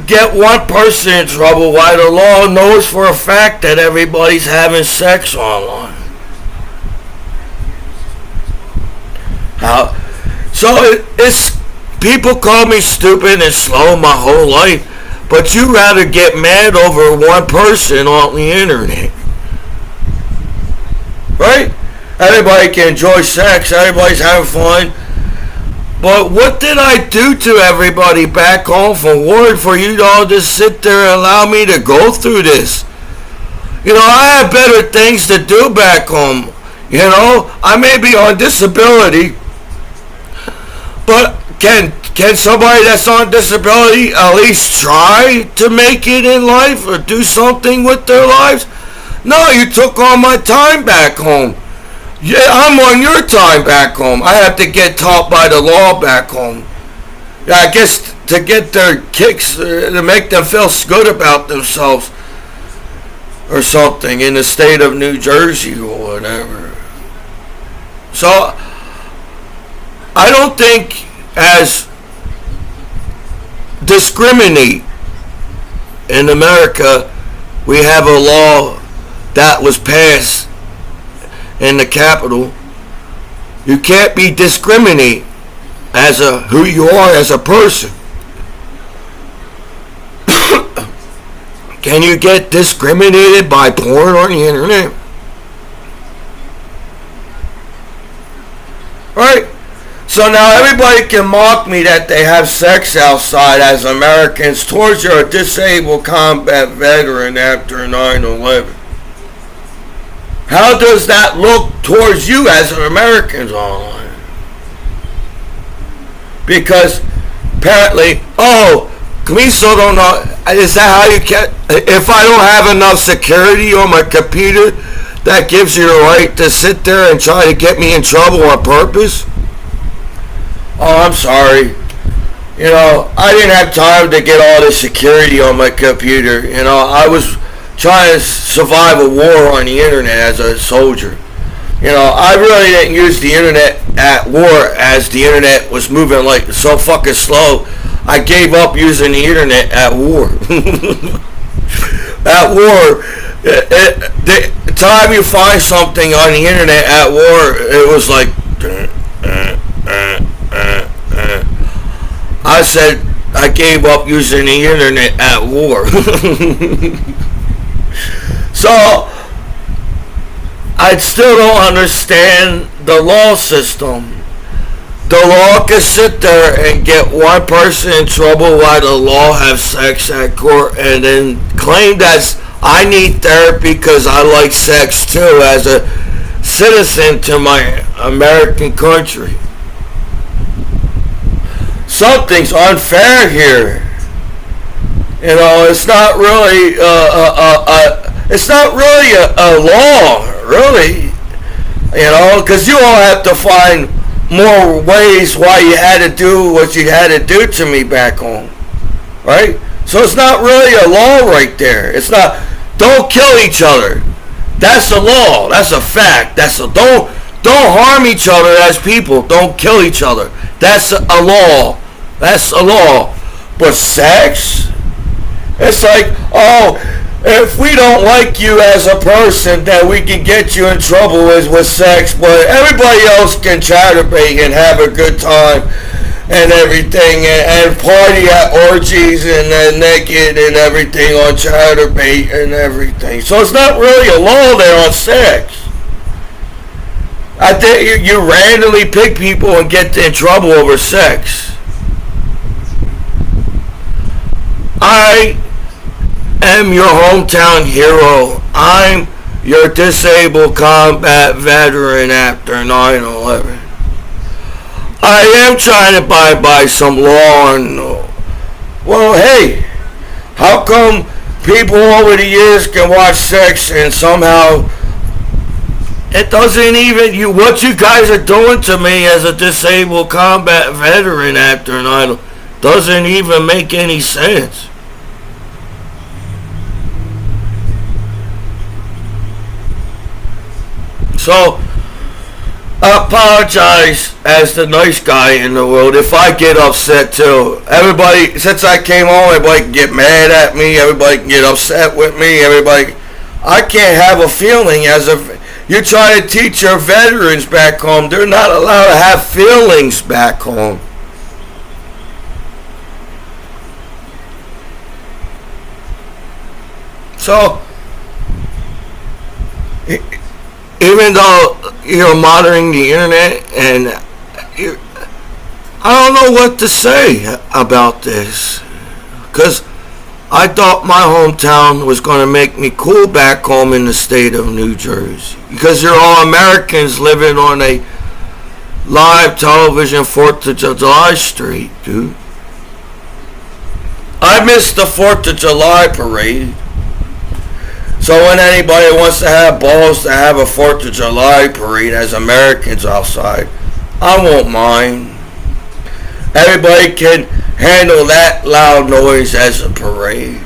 get one person in trouble while the law knows for a fact that everybody's having sex online? How? So it's people call me stupid and slow my whole life, but you rather get mad over one person on the internet, right? Everybody can enjoy sex, everybody's having fun, but what did I do to everybody back home from war for you all to sit there and allow me to go through this? You know, I have better things to do back home. You know, I may be on disability, but can somebody that's on disability at least try to make it in life or do something with their lives? No, you took all my time back home. Yeah, I'm on your time back home. I have to get taught by the law back home. Yeah, I guess to get their kicks, to make them feel good about themselves or something in the state of New Jersey or whatever. So I don't think as discriminate in America we have a law that was passed in the Capitol. You can't be discriminate as who you are as a person. Can you get discriminated by porn on the internet? Right? So now everybody can mock me that they have sex outside as Americans towards your disabled combat veteran after 9/11. How does that look towards you as Americans online? Because apparently, Commiso don't know. Is that how you can? If I don't have enough security on my computer, that gives you the right to sit there and try to get me in trouble on purpose? Oh, I'm sorry. You know, I didn't have time to get all the security on my computer. You know, I was trying to survive a war on the internet as a soldier. You know, I really didn't use the internet at war as the internet was moving like so fucking slow. I gave up using the internet at war. At war, the time you find something on the internet at war, it was like I said I gave up using the internet at war. So I still don't understand the law system. The law can sit there and get one person in trouble while the law have sex at court and then claim that I need therapy because I like sex too as a citizen to my American country. Something's unfair here. You know, it's not really a law, really. You know, because you all have to find more ways why you had to do what you had to do to me back home, right? So it's not really a law right there. It's not. Don't kill each other. That's a law. That's a fact. Don't harm each other as people. Don't kill each other. That's a law. That's a law. But sex? It's like, if we don't like you as a person, then we can get you in trouble with sex, but everybody else can chatterbait and have a good time and everything and party at orgies and naked and everything on chatterbait and everything. So it's not really a law there on sex. I think you randomly pick people and get in trouble over sex. I am your hometown hero. I'm your disabled combat veteran after 9/11. I am trying to abide by some law and, well, hey, how come people over the years can watch sex and somehow it doesn't even, what you guys are doing to me as a disabled combat veteran after 9/11 doesn't even make any sense. So I apologize as the nice guy in the world if I get upset too. Everybody, since I came home, everybody can get mad at me. Everybody can get upset with me. Everybody, I can't have a feeling as a. You try to teach your veterans back home, they're not allowed to have feelings back home. So, even though you're monitoring the internet, and I don't know what to say about this, because I thought my hometown was going to make me cool back home in the state of New Jersey, because you're all Americans living on a live television 4th of July street, dude. I missed the 4th of July parade. So when anybody wants to have balls to have a 4th of July parade as Americans outside, I won't mind. Everybody can handle that loud noise as a parade.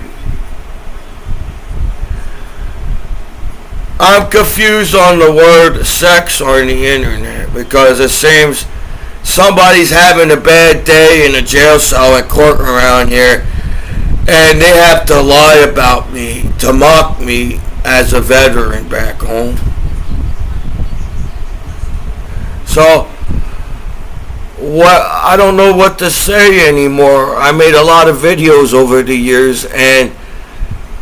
I'm confused on the word sex on the internet, because it seems somebody's having a bad day in a jail cell and court around here, and they have to lie about me, to mock me as a veteran back home. So, I don't know what to say anymore. I made a lot of videos over the years, and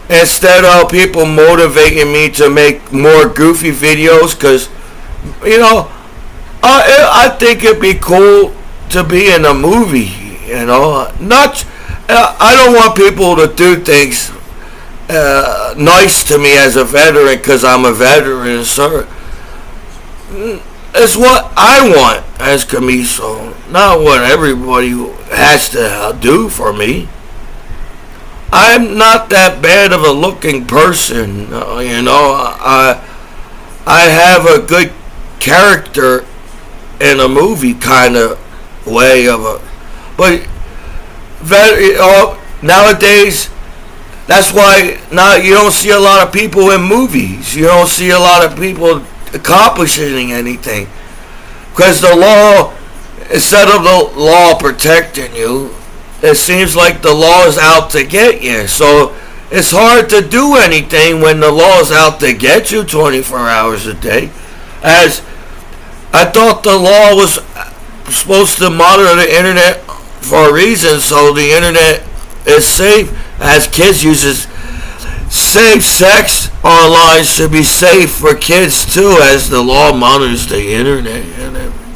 instead of people motivating me to make more goofy videos, because, I think it'd be cool to be in a movie, not. I don't want people to do things nice to me as a veteran because I'm a veteran, sir. It's what I want as Commiso, not what everybody has to do for me. I'm not that bad of a looking person, I have a good character in a movie kind of way of a, but. Nowadays, that's why now you don't see a lot of people in movies. You don't see a lot of people accomplishing anything, because the law, instead of the law protecting you, it seems like the law is out to get you. So it's hard to do anything when the law is out to get you 24 hours a day. As I thought the law was supposed to monitor the internet for a reason, so the internet is safe. As kids use it, safe sex online should be safe for kids too, as the law monitors the internet and everything.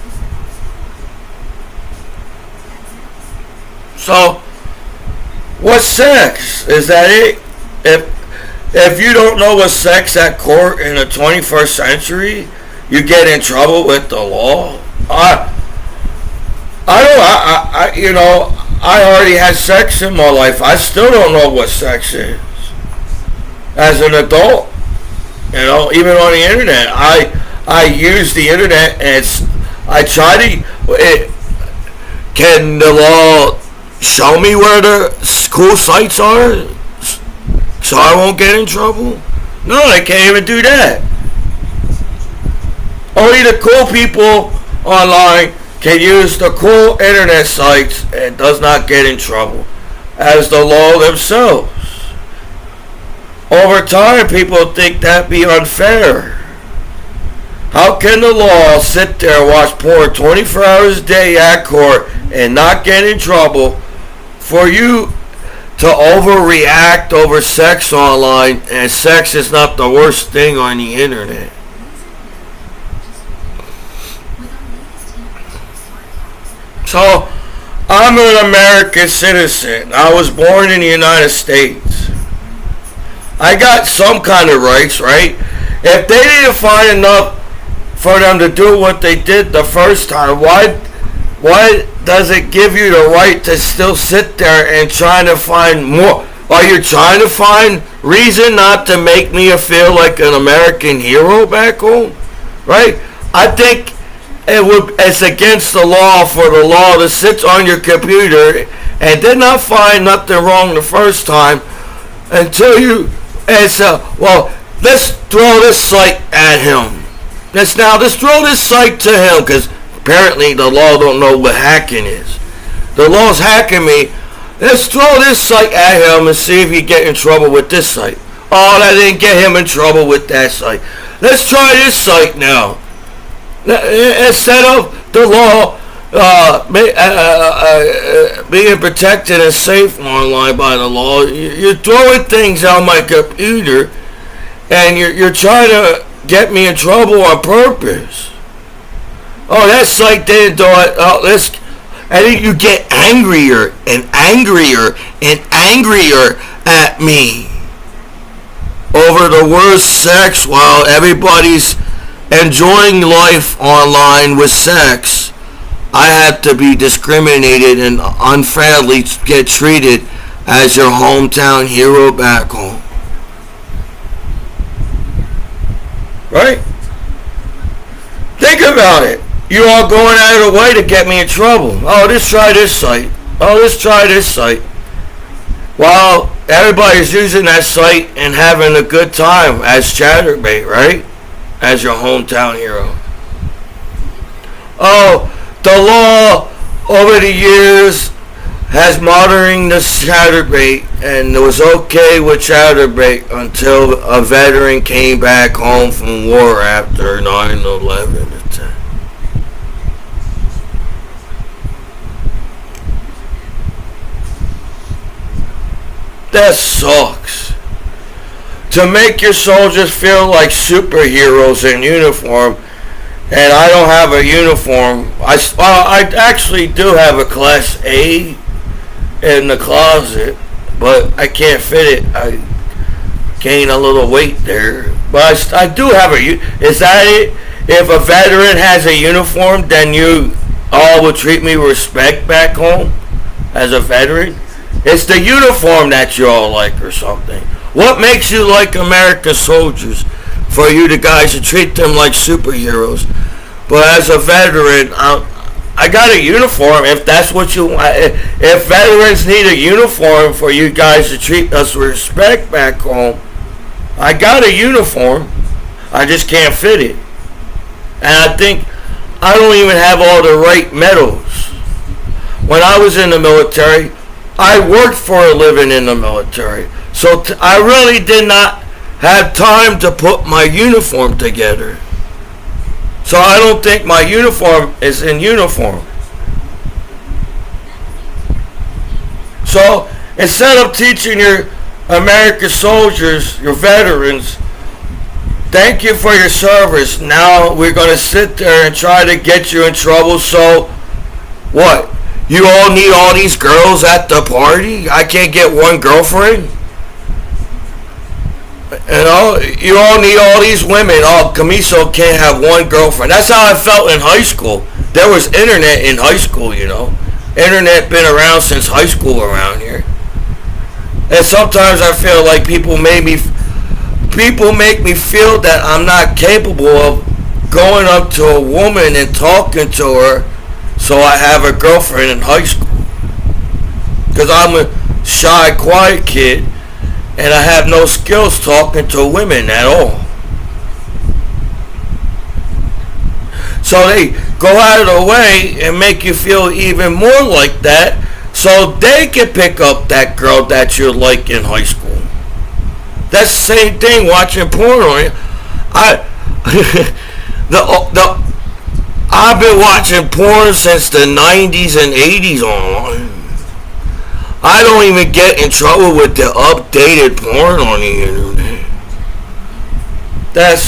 So, what's sex? Is that it? If you don't know what's sex at court in the 21st century, you get in trouble with the law. I already had sex in my life. I still don't know what sex is as an adult. Even on the internet, I use the internet, and I try to. Can the law show me where the cool sites are, so I won't get in trouble? No, they can't even do that. Only the cool people online can use the cool internet sites and does not get in trouble, as the law themselves. Over time, people think that be unfair. How can the law sit there and watch porn 24 hours a day at court and not get in trouble for you to overreact over sex online, and sex is not the worst thing on the internet? So, I'm an American citizen. I was born in the United States. I got some kind of rights, right? If they didn't find enough for them to do what they did the first time, why does it give you the right to still sit there and try to find more? Are you trying to find reason not to make me feel like an American hero back home? Right? I think it's against the law for the law to sit on your computer and did not find nothing wrong the first time until you, let's throw this site at him. Let's throw this site to him, because apparently the law don't know what hacking is. The law's hacking me. Let's throw this site at him and see if he get in trouble with this site. Oh, that didn't get him in trouble with that site. Let's try this site now. Instead of the law being protected and safe online by the law, you're throwing things on my computer, and you're trying to get me in trouble on purpose. Oh, that site didn't do it. Oh, and then you get angrier and angrier and angrier at me over the word sex while everybody's enjoying life online with sex. I have to be discriminated and unfairly get treated as your hometown hero back home. Right? Think about it. You all going out of the way to get me in trouble. Oh, let's try this site. Oh, let's try this site. While everybody's using that site and having a good time as chatterbait, right? As your hometown hero. Oh, the law over the years has monitoring the chatterbait, and it was okay with chatterbait until a veteran came back home from war after 9/11. That sucks. To make your soldiers feel like superheroes in uniform, and I don't have a uniform. I actually do have a Class A in the closet, but I can't fit it. I gain a little weight there. But I do have a. Is that it? If a veteran has a uniform, then you all will treat me with respect back home as a veteran? It's the uniform that you all like or something. What makes you like American soldiers for you the guys to treat them like superheroes? But as a veteran, I got a uniform if that's what you want. If veterans need a uniform for you guys to treat us with respect back home, I got a uniform. I just can't fit it. And I think I don't even have all the right medals. When I was in the military, I worked for a living in the military. So I really did not have time to put my uniform together. So I don't think my uniform is in uniform. So instead of teaching your American soldiers, your veterans, thank you for your service, now we're going to sit there and try to get you in trouble. So what? You all need all these girls at the party? I can't get one girlfriend? You know, you all need all these women. Oh, Commiso can't have one girlfriend. That's how I felt in high school. There was internet in high school, you know. Internet been around since high school around here. And sometimes I feel like people make me feel that I'm not capable of going up to a woman and talking to her. So I have a girlfriend in high school. Because I'm a shy, quiet kid. And I have no skills talking to women at all. So they go out of the way and make you feel even more like that. So they can pick up that girl that you like in high school. That's the same thing watching porn on it. I've been watching porn since the 90s and 80s online. I don't even get in trouble with the updated porn on the internet. That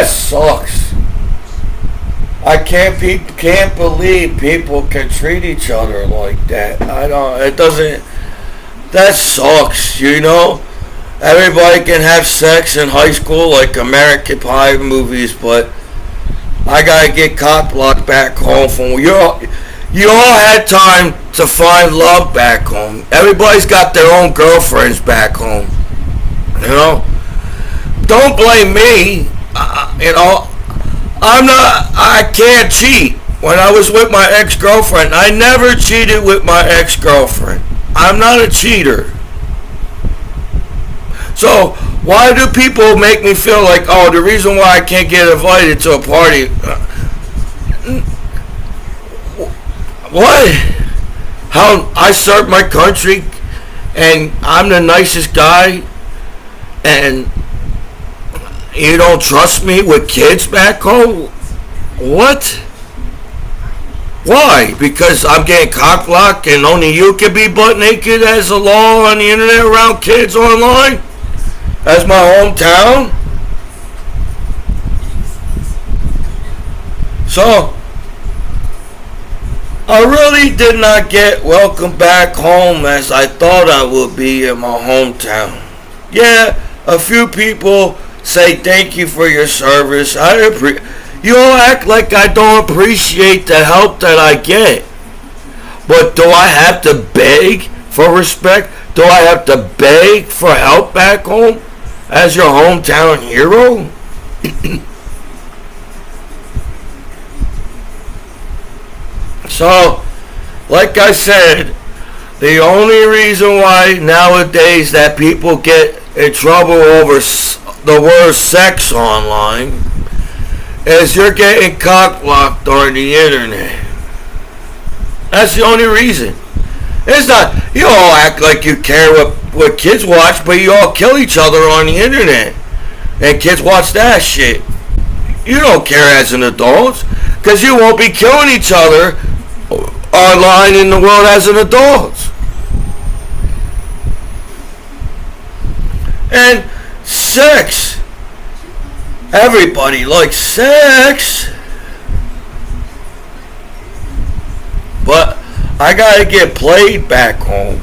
sucks. I can't believe people can treat each other like that. That sucks, you know? Everybody can have sex in high school like American Pie movies, but I gotta get cock blocked back home from you all had time to find love back home. Everybody's got their own girlfriends back home. You know? Don't blame me. You know, I can't cheat. When I was with my ex-girlfriend, I never cheated with my ex-girlfriend. I'm not a cheater. So why do people make me feel like, oh, the reason why I can't get invited to a party? What? How I serve my country and I'm the nicest guy and you don't trust me with kids back home? What? Why? Because I'm getting cock-blocked and only you can be butt naked as a law on the internet around kids online? As my hometown? So, I really did not get welcomed back home as I thought I would be in my hometown. Yeah, a few people say thank you for your service. You all act like I don't appreciate the help that I get. But do I have to beg for respect? Do I have to beg for help back home as your hometown hero? So, like I said, the only reason why nowadays that people get in trouble over the word sex online is you're getting cock-blocked on the internet. That's the only reason. It's not, you all act like you care what kids watch, but you all kill each other on the internet. And kids watch that shit. You don't care as an adult, because you won't be killing each other online in the world as an adult. And sex. Everybody likes sex. But I gotta get played back home.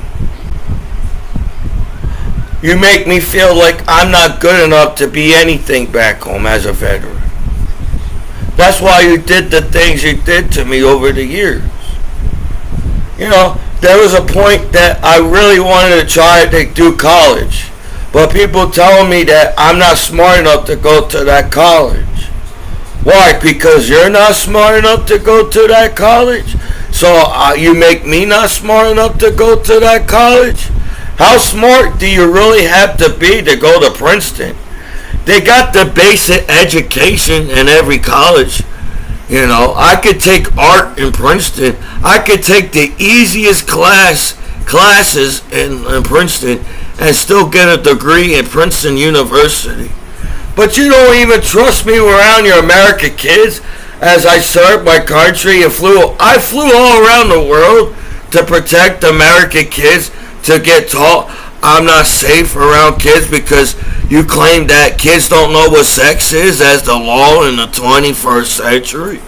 You make me feel like I'm not good enough to be anything back home as a veteran. That's why you did the things you did to me over the years. You know, there was a point that I really wanted to try to do college. But people telling me that I'm not smart enough to go to that college. Why? Because you're not smart enough to go to that college? So you make me not smart enough to go to that college? How smart do you really have to be to go to Princeton? They got the basic education in every college. You know, I could take art in Princeton. I could take the easiest classes in Princeton and still get a degree at Princeton University. But you don't even trust me around your American kids as I served my country and I flew all around the world to protect American kids, to get taught I'm not safe around kids because you claim that kids don't know what sex is as the law in the 21st century.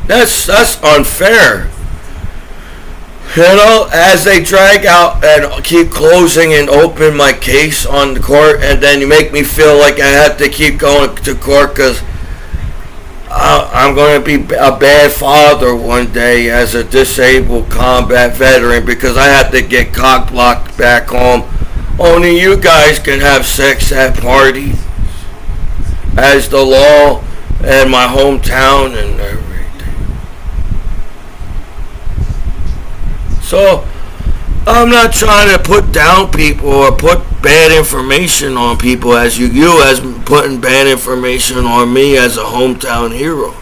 That's unfair. You know, as they drag out and keep closing and open my case on the court, and then you make me feel like I have to keep going to court because I'm going to be a bad father one day as a disabled combat veteran because I have to get cock blocked back home. Only you guys can have sex at parties as the law in my hometown and everything. So, I'm not trying to put down people or put bad information on people as you as putting bad information on me as a hometown hero.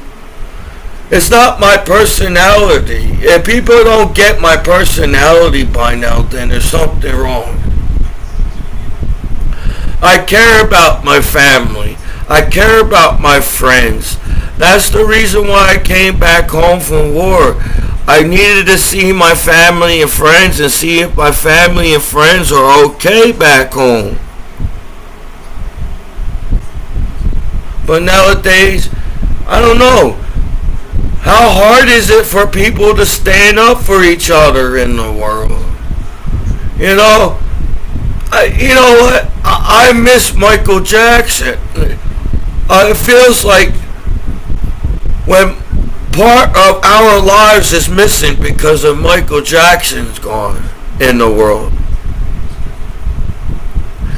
It's not my personality. If people don't get my personality by now, then there's something wrong. I care about my family. I care about my friends. That's the reason why I came back home from war. I needed to see my family and friends and see if my family and friends are okay back home. But nowadays, I don't know. How hard is it for people to stand up for each other in the world? You know, you know what? I miss Michael Jackson. It feels like when part of our lives is missing because of Michael Jackson's gone in the world.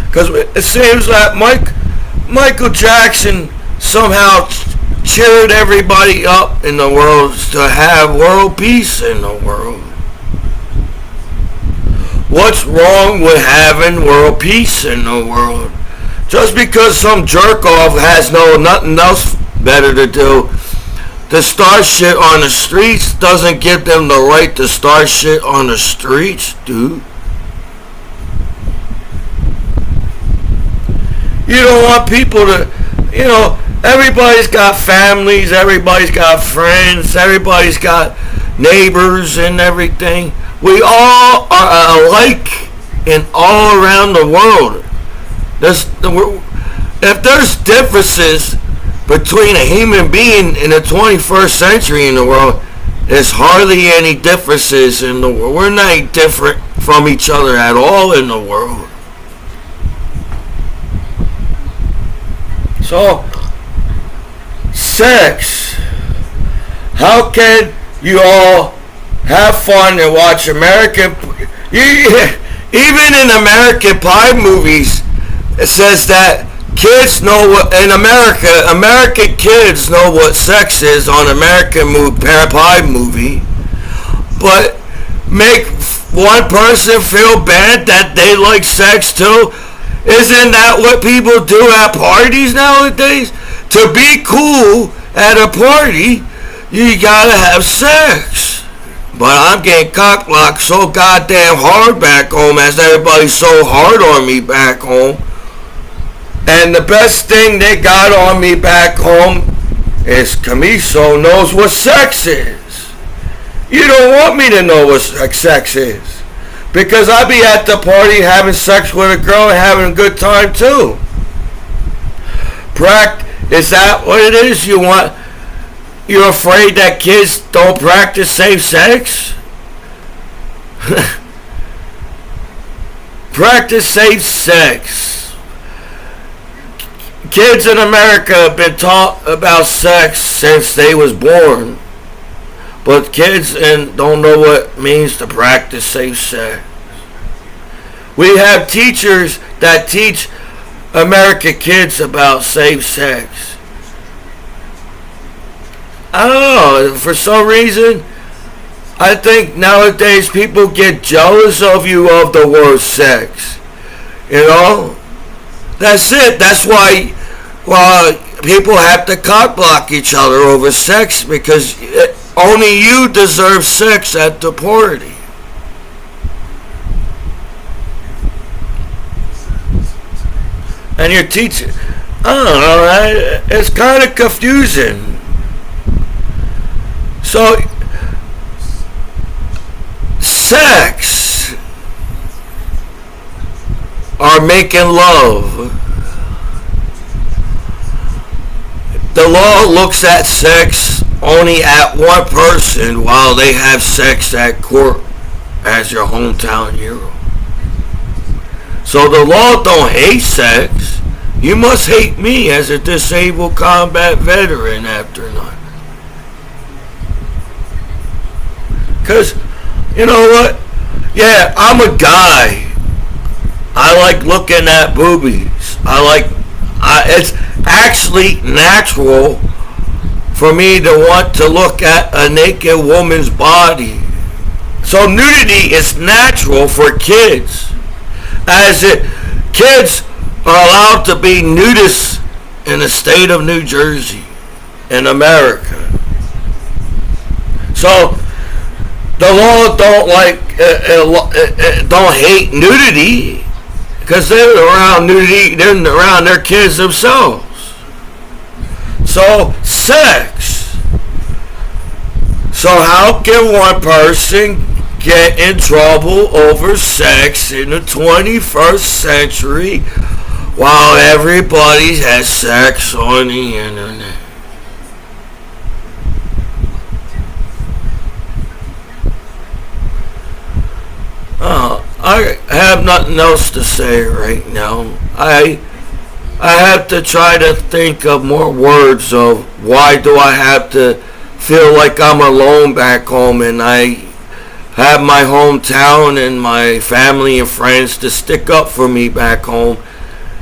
Because it seems that Michael Jackson somehow cheered everybody up in the world to have world peace in the world. What's wrong with having world peace in the world? Just because some jerk off has nothing else better to do, to start shit on the streets doesn't give them the right to start shit on the streets, dude. You don't want people to, everybody's got families, everybody's got friends, everybody's got neighbors and everything. We all are alike in all around the world. If there's differences between a human being in the 21st century in the world, there's hardly any differences in the world. We're not different from each other at all in the world. So, sex. How can you all have fun and watch American... Even in American Pie movies, it says that kids know what... In America, American kids know what sex is on American Pie movie. But make one person feel bad that they like sex too? Isn't that what people do at parties nowadays? To be cool at a party, you gotta have sex. But I'm getting cock-blocked so goddamn hard back home, as everybody's so hard on me back home. And the best thing they got on me back home is Commiso knows what sex is. You don't want me to know what sex is. Because I be at the party having sex with a girl and having a good time too. Is that what it is? You're afraid that kids don't practice safe sex? Practice safe sex. Kids in America have been taught about sex since they was born. But kids don't know what it means to practice safe sex. We have teachers that teach American kids about safe sex. I don't know, for some reason, I think nowadays people get jealous of you of the word sex. That's it. That's why people have to cock block each other over sex, because only you deserve sex at the party. And your teacher, I don't know, it's kind of confusing. So, sex or making love. The law looks at sex only at one person while they have sex at court as your hometown hero. So the law don't hate sex. You must hate me as a disabled combat veteran after 9. Because, you know what? Yeah, I'm a guy. I like looking at boobies. It's actually natural for me to want to look at a naked woman's body. So nudity is natural for kids. Kids are allowed to be nudists in the state of New Jersey, in America. So the law don't hate nudity, because they're around nudity. They're around their kids themselves. So sex. So how can one person get in trouble over sex in the 21st century while everybody has sex on the internet? I have nothing else to say right now. I have to try to think of more words of why do I have to feel like I'm alone back home, and I have my hometown and my family and friends to stick up for me back home,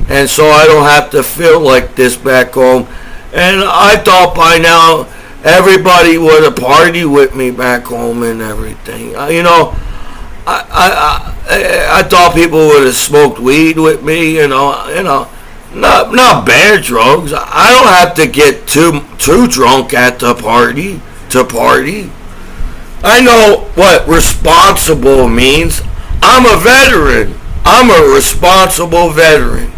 and so I don't have to feel like this back home. And I thought by now everybody would have partied with me back home and everything. I thought people would have smoked weed with me. Not bad drugs. I don't have to get too drunk at the party to party. I know what responsible means. I'm a veteran. I'm a responsible veteran.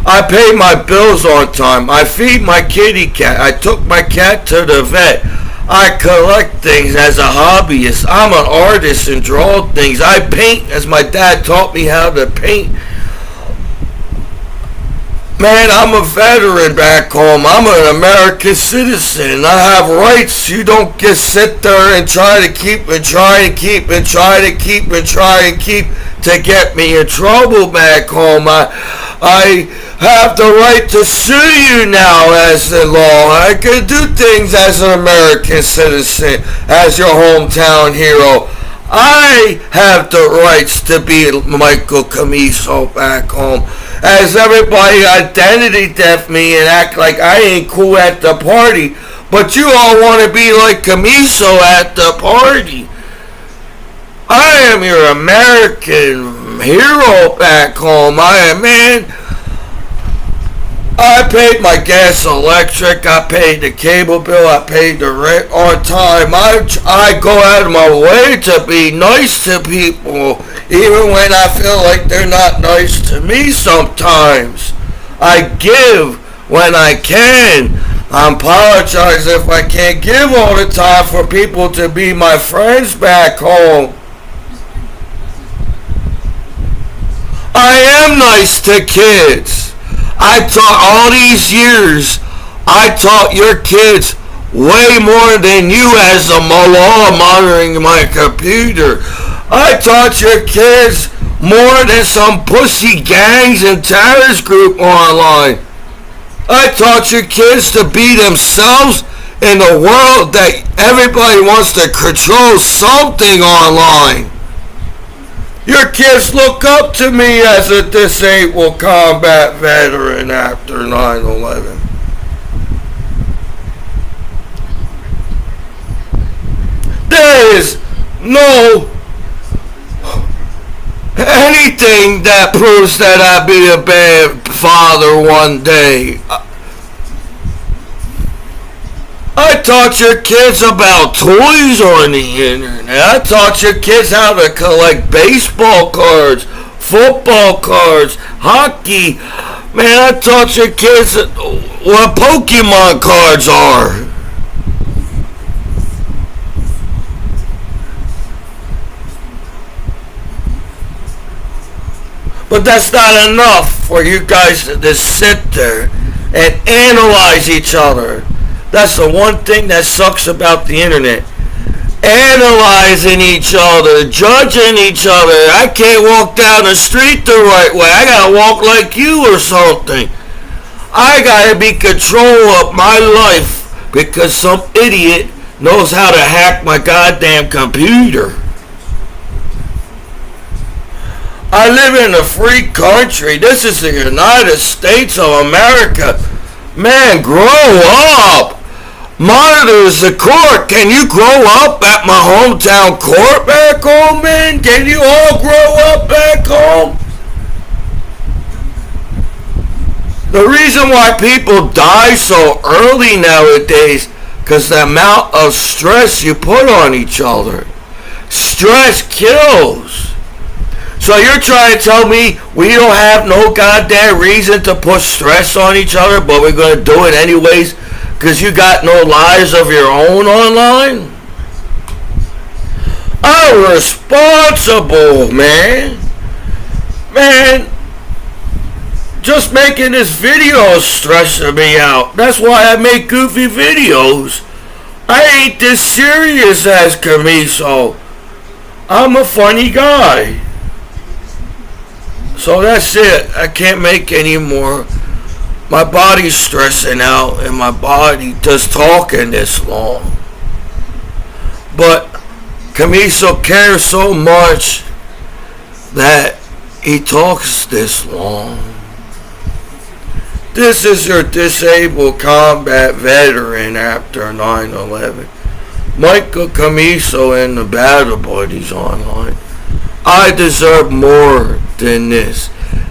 I pay my bills on time. I feed my kitty cat. I took my cat to the vet. I collect things as a hobbyist. I'm an artist and draw things. I paint as my dad taught me how to paint. Man, I'm a veteran back home. I'm an American citizen. I have rights. You don't just sit there and try to keep to get me in trouble back home. I have the right to sue you now as the law. I can do things as an American citizen, as your hometown hero. I have the rights to be Michael Commiso back home. As everybody identity theft me and act like I ain't cool at the party, but you all want to be like Commiso at the party. I am your American hero back home. I paid my gas, electric, I paid the cable bill, I paid the rent on time. I go out of my way to be nice to people, even when I feel like they're not nice to me sometimes. I give when I can. I apologize if I can't give all the time for people to be my friends back home. I am nice to kids. I taught all these years, I taught your kids way more than you as a law monitoring my computer. I taught your kids more than some pussy gangs and terrorist group online. I taught your kids to be themselves in a world that everybody wants to control something online. Your kids look up to me as a disabled combat veteran after 9/11. There is no anything that proves that I'd be a bad father one day. I taught your kids about toys on the internet. I taught your kids how to collect baseball cards, football cards, hockey. Man, I taught your kids what Pokemon cards are. But that's not enough for you guys to just sit there and analyze each other. That's the one thing that sucks about the internet. Analyzing each other, judging each other. I can't walk down the street the right way. I gotta walk like you or something. I gotta be control of my life because some idiot knows how to hack my goddamn computer. I live in a free country. This is the United States of America. Man, grow up. Monitors the court. Can you grow up at my hometown court back home, man? Can you all grow up back home? The reason why people die so early nowadays, because the amount of stress you put on each other. Stress kills. So you're trying to tell me we don't have no goddamn reason to put stress on each other, but we're going to do it anyways because you got no lives of your own online? I'm responsible, man. Man, just making this video is stressing me out. That's why I make goofy videos. I ain't this serious as Commiso. I'm a funny guy. So that's it. I can't make any more. My body's stressing out and my body just talking this long. But Commiso cares so much that he talks this long. This is your disabled combat veteran after 9/11. Michael Commiso and the Battle Buddies online. I deserve more than this.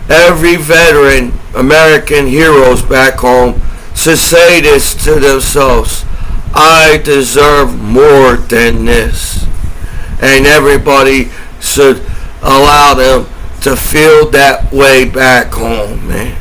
Every veteran, American heroes back home, should say this to themselves. I deserve more than this. And everybody should allow them to feel that way back home, man.